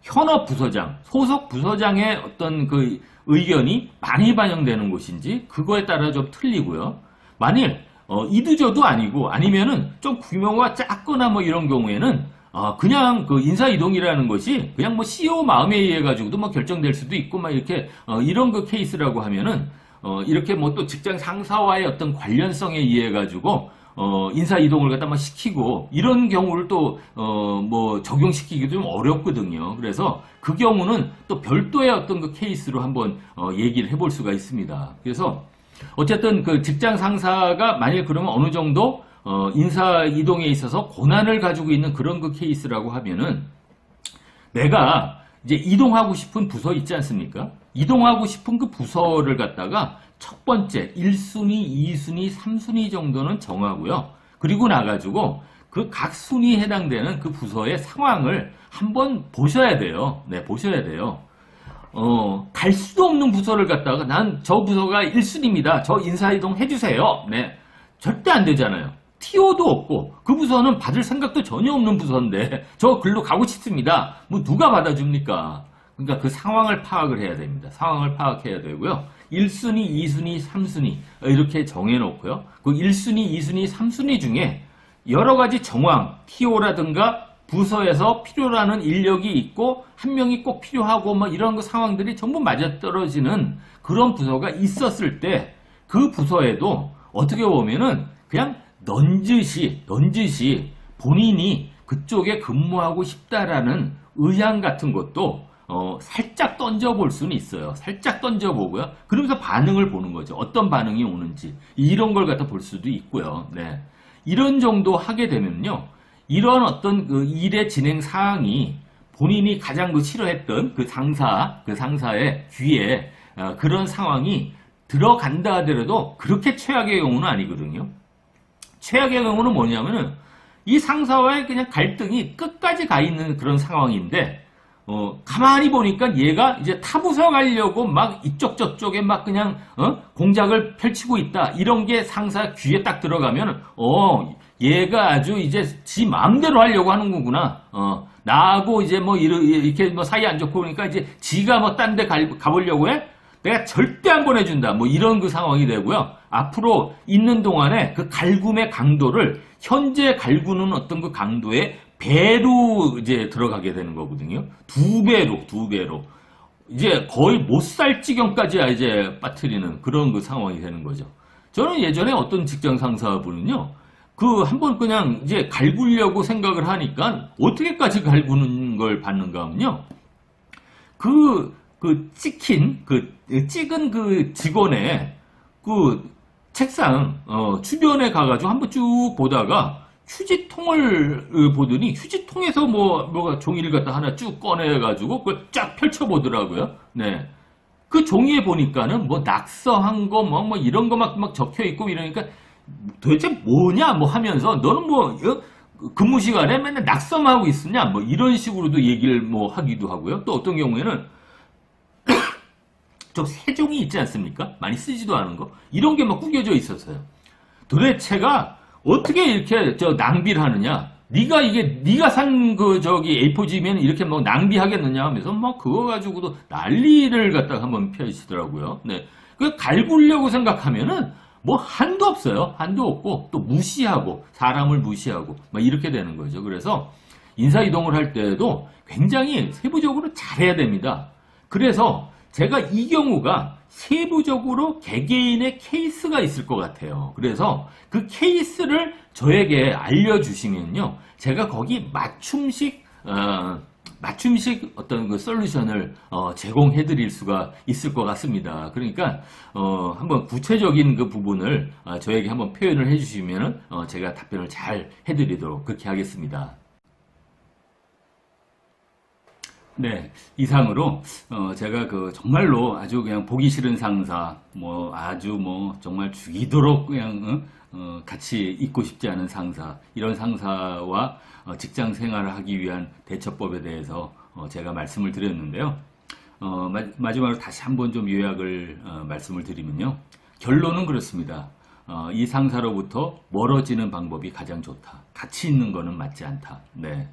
현업 부서장, 소속 부서장의 어떤 그 의견이 많이 반영되는 곳인지 그거에 따라 좀 틀리고요. 만일 이두저도 아니고 아니면은 좀 규모가 작거나 뭐 이런 경우에는 그냥 그 인사 이동이라는 것이 그냥 뭐 CEO 마음에 의해 가지고도 뭐 결정될 수도 있고 막 이렇게 이런 그 케이스라고 하면은 이렇게 뭐 또 직장 상사와의 어떤 관련성에 의해 가지고 인사 이동을 갖다 막 시키고 이런 경우를 또 뭐 적용시키기도 좀 어렵거든요. 그래서 그 경우는 또 별도의 어떤 그 케이스로 한번 얘기를 해볼 수가 있습니다. 그래서 어쨌든 그 직장 상사가 만일 그러면 어느 정도 인사 이동에 있어서 권한을 가지고 있는 그런 그 케이스라고 하면은 내가 이제 이동하고 싶은 부서 있지 않습니까? 이동하고 싶은 그 부서를 갖다가 첫 번째 1순위, 2순위, 3순위 정도는 정하고요. 그리고 나가지고 그 각 순위에 해당되는 그 부서의 상황을 한번 보셔야 돼요. 네, 보셔야 돼요. 갈 수도 없는 부서를 갖다가 난 저 부서가 1순위입니다. 저 인사이동 해주세요. 네. 절대 안 되잖아요. TO도 없고 그 부서는 받을 생각도 전혀 없는 부서인데 저 글로 가고 싶습니다. 뭐 누가 받아줍니까? 그러니까 그 상황을 파악을 해야 됩니다. 상황을 파악해야 되고요. 1순위, 2순위, 3순위 이렇게 정해놓고요. 그 1순위, 2순위, 3순위 중에 여러 가지 정황, TO라든가 부서에서 필요라는 인력이 있고 한 명이 꼭 필요하고 뭐 이런 그 상황들이 전부 맞아떨어지는 그런 부서가 있었을 때 그 부서에도 어떻게 보면은 그냥 넌지시 본인이 그쪽에 근무하고 싶다라는 의향 같은 것도 살짝 던져볼 수는 있어요. 살짝 던져보고요. 그러면서 반응을 보는 거죠. 어떤 반응이 오는지 이런 걸 갖다 볼 수도 있고요. 네. 이런 정도 하게 되면요. 이런 어떤 그 일의 진행 사항이 본인이 가장 그 싫어했던 그 상사의 귀에 그런 상황이 들어간다 하더라도 그렇게 최악의 경우는 아니거든요. 최악의 경우는 뭐냐면은 이 상사와의 그냥 갈등이 끝까지 가 있는 그런 상황인데 가만히 보니까 얘가 이제 타부서 가려고 막 이쪽 저쪽에 막 그냥 공작을 펼치고 있다. 이런 게 상사 귀에 딱 들어가면 얘가 아주 이제 지 마음대로 하려고 하는 거구나. 나하고 이제 뭐 이렇게 뭐 사이 안 좋고 그러니까 이제 지가 뭐 딴 데 가보려고 해? 내가 절대 안 보내준다. 뭐 이런 그 상황이 되고요. 앞으로 있는 동안에 그 갈굼의 강도를 현재 갈구는 어떤 그 강도의 배로 이제 들어가게 되는 거거든요. 두 배로. 이제 거의 못 살 지경까지 이제 빠뜨리는 그런 그 상황이 되는 거죠. 저는 예전에 어떤 직장 상사분은요, 그 한번 그냥 이제 갈구려고 생각을 하니까 어떻게까지 갈구는 걸 봤는가 하면요. 찍힌 그 직원의 그 책상 주변에 가가지고 한번 쭉 보다가 휴지통을 보더니 휴지통에서 뭐가 종이를 갖다 하나 쭉 꺼내가지고 그걸 쫙 펼쳐보더라고요. 네. 그 종이에 보니까는 뭐 낙서한 거 뭐 이런 거 막 적혀 있고 이러니까 도대체 뭐냐 뭐 하면서 너는 뭐 근무 시간에 맨날 낙서만 하고 있으냐 뭐 이런 식으로도 얘기를 뭐 하기도 하고요. 또 어떤 경우에는 좀 세종이 있지 않습니까? 많이 쓰지도 않은 거 이런 게 막 구겨져 있었어요. 도대체가 어떻게 이렇게 낭비를 하느냐? 네가 산 그 A4지면 이렇게 뭐 낭비하겠느냐 하면서 막 그거 가지고도 난리를 갖다가 한번 펴시더라고요. 네, 그 갈구려고 생각하면은 뭐 한도 없어요. 한도 없고 또 무시하고 사람을 무시하고 막 이렇게 되는 거죠. 그래서 인사 이동을 할 때도 굉장히 세부적으로 잘해야 됩니다. 그래서 제가 이 경우가 세부적으로 개개인의 케이스가 있을 것 같아요. 그래서 그 케이스를 저에게 알려주시면요. 제가 거기 맞춤식 어떤 그 솔루션을 제공해 드릴 수가 있을 것 같습니다. 그러니까 한번 구체적인 그 부분을 저에게 한번 표현을 해 주시면 제가 답변을 잘 해 드리도록 그렇게 하겠습니다. 네, 이상으로 제가 그 정말로 아주 그냥 보기 싫은 상사, 뭐 아주 뭐 정말 죽이도록 그냥 같이 있고 싶지 않은 상사, 이런 상사와 직장 생활을 하기 위한 대처법에 대해서 제가 말씀을 드렸는데요. 마지막으로 다시 한번 좀 요약을 말씀을 드리면요. 결론은 그렇습니다. 이 상사로부터 멀어지는 방법이 가장 좋다. 같이 있는 거는 맞지 않다. 네.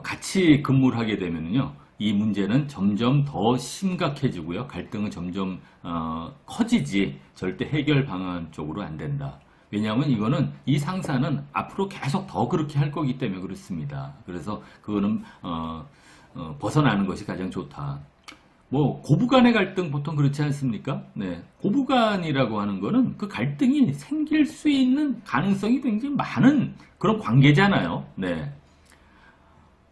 같이 근무를 하게 되면요, 이 문제는 점점 더 심각해지고요, 갈등은 점점 커지지 절대 해결 방안 쪽으로 안 된다. 왜냐하면 이거는 이 상사는 앞으로 계속 더 그렇게 할 거기 때문에 그렇습니다. 그래서 그거는 벗어나는 것이 가장 좋다. 뭐 고부간의 갈등 보통 그렇지 않습니까? 네, 고부간이라고 하는 거는 그 갈등이 생길 수 있는 가능성이 굉장히 많은 그런 관계잖아요. 네.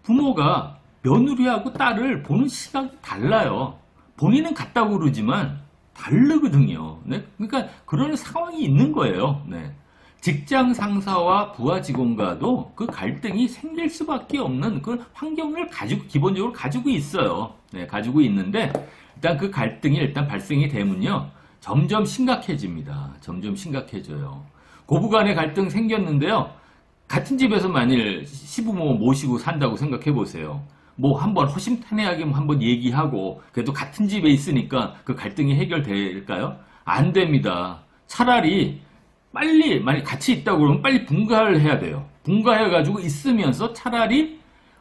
부모가 며느리하고 딸을 보는 시각이 달라요. 본인은 같다고 그러지만 다르거든요. 네? 그러니까 그런 상황이 있는 거예요. 네. 직장 상사와 부하 직원과도 그 갈등이 생길 수밖에 없는 그 환경을 기본적으로 가지고 있어요. 네, 가지고 있는데, 일단 그 갈등이 일단 발생이 되면요, 점점 심각해집니다. 점점 심각해져요. 고부간의 갈등 생겼는데요, 같은 집에서 만일 시부모 모시고 산다고 생각해 보세요. 뭐 한번 허심탄회하게 한번 얘기하고 그래도 같은 집에 있으니까 그 갈등이 해결될까요? 안 됩니다. 차라리 빨리 만약 같이 있다고 그러면 빨리 분가를 해야 돼요. 분가해가지고 있으면서 차라리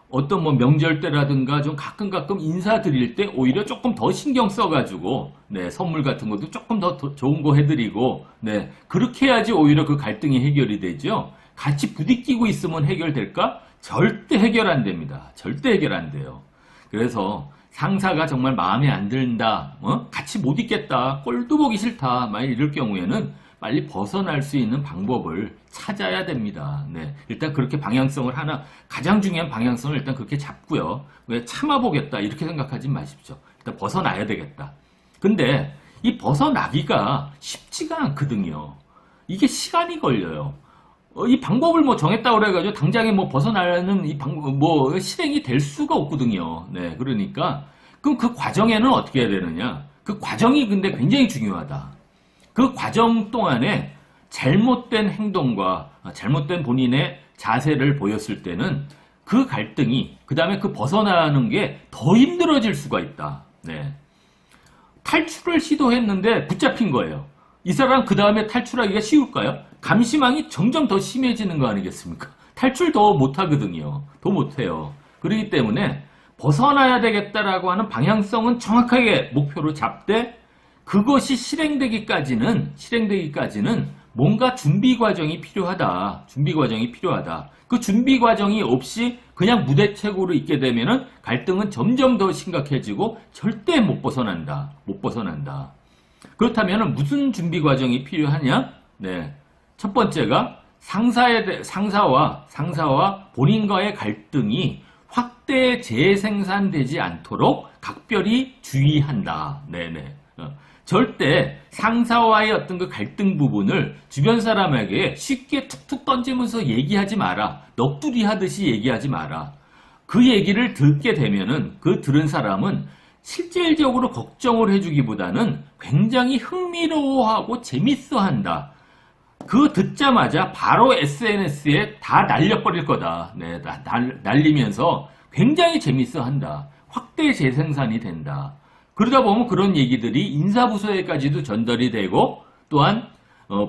어떤 뭐 명절 때라든가 좀 가끔 인사드릴 때 오히려 조금 더 신경 써가지고, 네, 선물 같은 것도 조금 더 좋은 거 해드리고, 네, 그렇게 해야지 오히려 그 갈등이 해결이 되죠. 같이 부딪히고 있으면 해결될까? 절대 해결 안 됩니다. 절대 해결 안 돼요. 그래서 상사가 정말 마음에 안 든다, 같이 못 있겠다, 꼴도 보기 싫다, 만약 이럴 경우에는 빨리 벗어날 수 있는 방법을 찾아야 됩니다. 네, 일단 그렇게 방향성을 가장 중요한 방향성을 일단 그렇게 잡고요. 왜 참아보겠다 이렇게 생각하지 마십시오. 일단 벗어나야 되겠다. 근데 이 벗어나기가 쉽지가 않거든요. 이게 시간이 걸려요. 이 방법을 뭐 정했다고 그래가지고 당장에 뭐 벗어나는 이 방법, 뭐 실행이 될 수가 없거든요. 네, 그러니까 그럼 그 과정에는 어떻게 해야 되느냐? 그 과정이 근데 굉장히 중요하다. 그 과정 동안에 잘못된 행동과 잘못된 본인의 자세를 보였을 때는 그 갈등이, 그 다음에 그 벗어나는 게 더 힘들어질 수가 있다. 네. 탈출을 시도했는데 붙잡힌 거예요. 이 사람 그 다음에 탈출하기가 쉬울까요? 감시망이 점점 더 심해지는 거 아니겠습니까? 탈출 더 못하거든요. 더 못해요. 그렇기 때문에 벗어나야 되겠다라고 하는 방향성은 정확하게 목표로 잡되, 그것이 실행되기까지는 뭔가 준비 과정이 필요하다. 준비 과정이 필요하다. 그 준비 과정이 없이 그냥 무대책으로 있게 되면은 갈등은 점점 더 심각해지고 절대 못 벗어난다. 못 벗어난다. 그렇다면 무슨 준비 과정이 필요하냐? 네. 첫 번째가 상사와 본인과의 갈등이 확대 재생산되지 않도록 각별히 주의한다. 네네. 절대 상사와의 어떤 그 갈등 부분을 주변 사람에게 쉽게 툭툭 던지면서 얘기하지 마라. 넋두리 하듯이 얘기하지 마라. 그 얘기를 듣게 되면은 그 들은 사람은 실질적으로 걱정을 해주기보다는 굉장히 흥미로워하고 재밌어한다. 그거 듣자마자 바로 SNS에 다 날려버릴 거다. 네, 날리면서 굉장히 재밌어한다. 확대 재생산이 된다. 그러다 보면 그런 얘기들이 인사부서에까지도 전달이 되고, 또한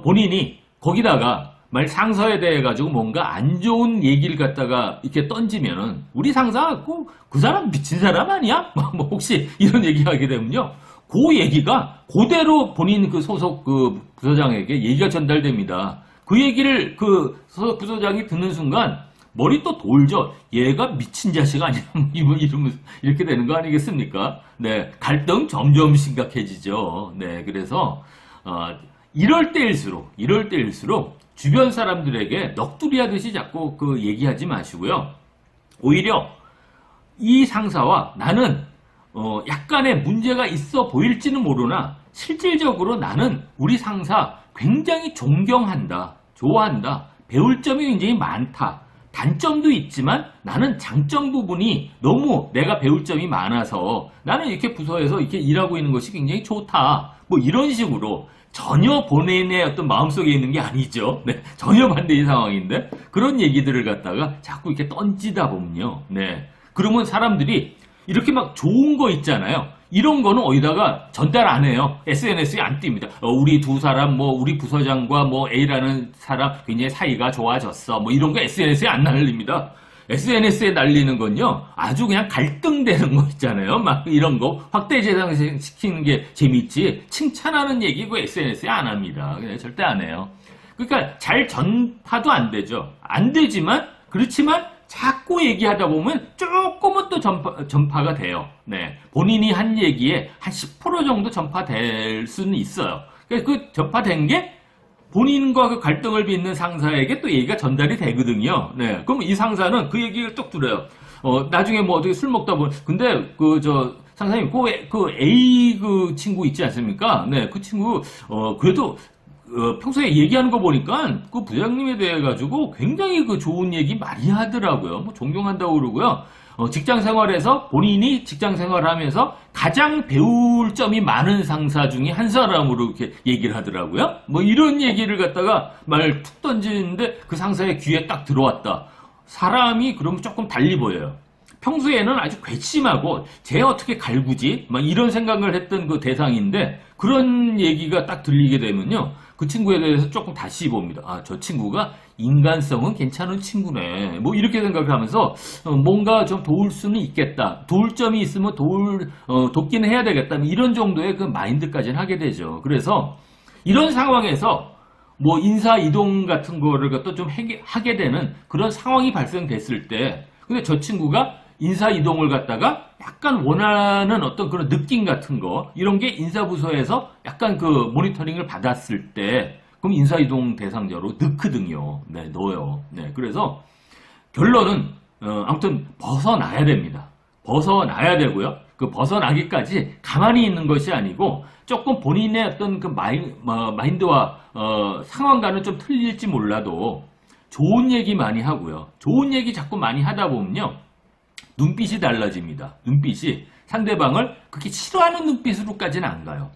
본인이 거기다가 만약 상사에 대해 가지고 뭔가 안 좋은 얘기를 갖다가 이렇게 던지면은 우리 상사 그 사람 미친 사람 아니야? 뭐 혹시 이런 얘기하게 되면요, 그 얘기가 그대로 본인 그 소속 그 부서장에게 얘기가 전달됩니다. 그 얘기를 그 소속 부서장이 듣는 순간 머리 또 돌죠. 얘가 미친 자식 아니야? 이러면서 이렇게 되는 거 아니겠습니까? 네, 갈등 점점 심각해지죠. 네, 그래서 이럴 때일수록 주변 사람들에게 넋두리 하듯이 자꾸 그 얘기하지 마시고요. 오히려 이 상사와 나는 약간의 문제가 있어 보일지는 모르나 실질적으로 나는 우리 상사 굉장히 존경한다, 좋아한다, 배울 점이 굉장히 많다. 단점도 있지만 나는 장점 부분이 너무 내가 배울 점이 많아서 나는 이렇게 부서에서 이렇게 일하고 있는 것이 굉장히 좋다. 뭐 이런 식으로 전혀 본인의 어떤 마음속에 있는 게 아니죠. 네, 전혀 반대의 상황인데 그런 얘기들을 갖다가 자꾸 이렇게 던지다 보면요. 네, 그러면 사람들이 이렇게 막 좋은 거 있잖아요. 이런 거는 어디다가 전달 안 해요. SNS에 안 띄웁니다. 우리 두 사람, 뭐, 우리 부서장과 뭐, A라는 사람 굉장히 사이가 좋아졌어. 뭐, 이런 거 SNS에 안 날립니다. SNS에 날리는 건요, 아주 그냥 갈등되는 거 있잖아요. 막 이런 거 확대 재생시키는 게 재밌지, 칭찬하는 얘기 그 SNS에 안 합니다. 그냥 절대 안 해요. 그러니까 잘 전파도 안 되죠. 안 되지만, 그렇지만, 자꾸 얘기하다 보면 조금은 또 전파가 돼요. 네. 본인이 한 얘기에 한 10% 정도 전파될 수는 있어요. 그 전파된 게 본인과 그 갈등을 빚는 상사에게 또 얘기가 전달이 되거든요. 네. 그럼 이 상사는 그 얘기를 뚝 들어요. 나중에 뭐 어떻게 술 먹다 보면, 근데 상사님, 그 A 그 친구 있지 않습니까? 네. 그 친구, 그래도 평소에 얘기하는 거 보니까 그 부장님에 대해 가지고 굉장히 그 좋은 얘기 많이 하더라고요. 뭐 존경한다고 그러고요. 직장 생활에서 본인이 직장 생활을 하면서 가장 배울 점이 많은 상사 중에 한 사람으로 이렇게 얘기를 하더라고요. 뭐 이런 얘기를 갖다가 말 툭 던지는데 그 상사의 귀에 딱 들어왔다. 사람이 그러면 조금 달리 보여요. 평소에는 아주 괘씸하고 쟤 어떻게 갈구지? 막 이런 생각을 했던 그 대상인데 그런 얘기가 딱 들리게 되면요. 그 친구에 대해서 조금 다시 봅니다. 아, 저 친구가 인간성은 괜찮은 친구네. 뭐 이렇게 생각을 하면서 뭔가 좀 도울 수는 있겠다. 도울 점이 있으면 돕기는 해야 되겠다. 이런 정도의 그 마인드까지는 하게 되죠. 그래서 이런 상황에서 뭐 인사 이동 같은 거를 갖다 좀 하게 되는 그런 상황이 발생됐을 때 근데 저 친구가 인사 이동을 갖다가 약간 원하는 어떤 그런 느낌 같은 거 이런 게 인사부서에서 약간 그 모니터링을 받았을 때 그럼 인사 이동 대상자로 넣거든요. 네, 넣어요. 네, 그래서 결론은 아무튼 벗어나야 됩니다. 벗어나야 되고요. 그 벗어나기까지 가만히 있는 것이 아니고 조금 본인의 어떤 그 마인드와 상황과는 좀 틀릴지 몰라도 좋은 얘기 많이 하고요. 좋은 얘기 자꾸 많이 하다 보면요. 눈빛이 달라집니다. 눈빛이 상대방을 그렇게 싫어하는 눈빛으로까지는 안 가요.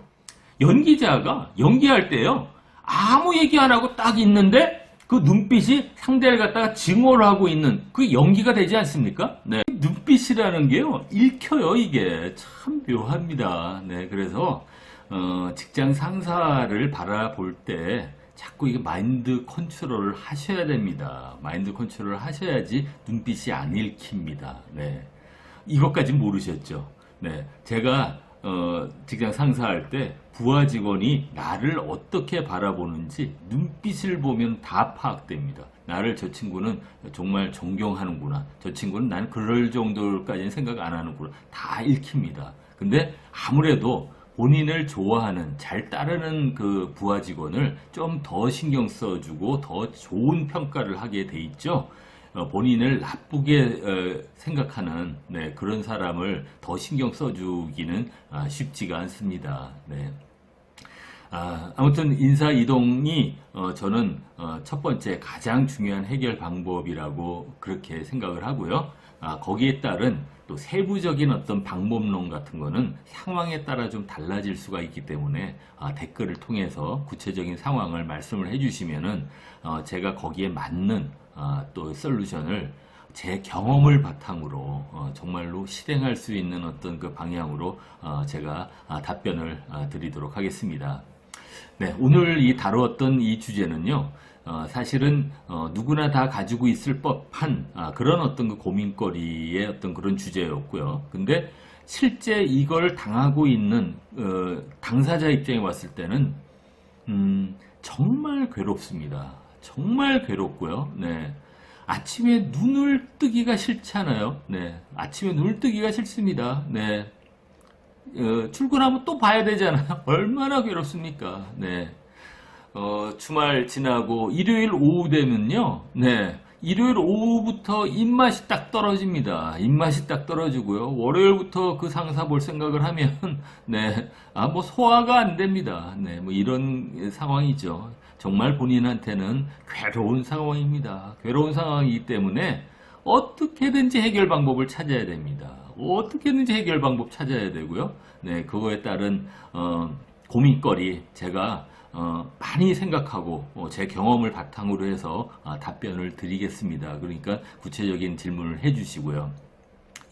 연기자가 연기할 때요. 아무 얘기 안 하고 딱 있는데 그 눈빛이 상대를 갖다가 증오를 하고 있는 그 연기가 되지 않습니까? 네. 눈빛이라는 게요. 읽혀요, 이게. 참 묘합니다. 네. 그래서 직장 상사를 바라볼 때 자꾸 이게 마인드 컨트롤을 하셔야 됩니다. 마인드 컨트롤을 하셔야지 눈빛이 안 읽힙니다. 네. 이것까지 모르셨죠? 네. 제가 직장 상사할 때 부하 직원이 나를 어떻게 바라보는지 눈빛을 보면 다 파악됩니다. 나를 저 친구는 정말 존경하는구나. 저 친구는 난 그럴 정도까지는 생각 안 하는구나. 다 읽힙니다. 근데 아무래도 본인을 좋아하는, 잘 따르는 그 부하 직원을 좀 더 신경 써주고 더 좋은 평가를 하게 돼 있죠. 본인을 나쁘게 생각하는 그런 사람을 더 신경 써주기는 쉽지가 않습니다. 네. 아무튼 인사 이동이 저는 첫 번째 가장 중요한 해결 방법이라고 그렇게 생각을 하고요. 거기에 따른 또 세부적인 어떤 방법론 같은 거는 상황에 따라 좀 달라질 수가 있기 때문에 댓글을 통해서 구체적인 상황을 말씀을 해주시면은 제가 거기에 맞는 또 솔루션을 제 경험을 바탕으로 정말로 실행할 수 있는 어떤 그 방향으로 제가 답변을 드리도록 하겠습니다. 네, 오늘 다루었던 이 주제는요. 사실은 누구나 다 가지고 있을 법한 그런 어떤 그 고민거리의 어떤 그런 주제였고요. 근데 실제 이걸 당하고 있는 당사자 입장에 왔을 때는 정말 괴롭습니다. 정말 괴롭고요. 네. 아침에 눈을 뜨기가 싫잖아요. 네. 아침에 눈을 뜨기가 싫습니다. 네. 출근하면 또 봐야 되잖아요. 얼마나 괴롭습니까? 네. 주말 지나고 일요일 오후 되면요. 네. 일요일 오후부터 입맛이 딱 떨어집니다. 입맛이 딱 떨어지고요. 월요일부터 그 상사 볼 생각을 하면, 네. 뭐 소화가 안 됩니다. 네. 뭐 이런 상황이죠. 정말 본인한테는 괴로운 상황입니다. 괴로운 상황이기 때문에 어떻게든지 해결 방법을 찾아야 됩니다. 어떻게든지 해결 방법 찾아야 되고요. 네, 그거에 따른 고민거리 제가 많이 생각하고 제 경험을 바탕으로 해서 답변을 드리겠습니다. 그러니까 구체적인 질문을 해주시고요.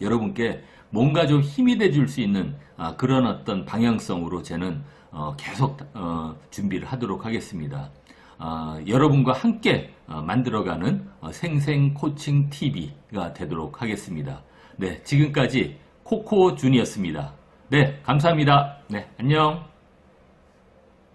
여러분께 뭔가 좀 힘이 돼줄 수 있는 그런 어떤 방향성으로 저는 계속 준비를 하도록 하겠습니다. 여러분과 함께 만들어가는 생생 코칭 TV가 되도록 하겠습니다. 네, 지금까지 코코준이었습니다. 네, 감사합니다. 네, 안녕.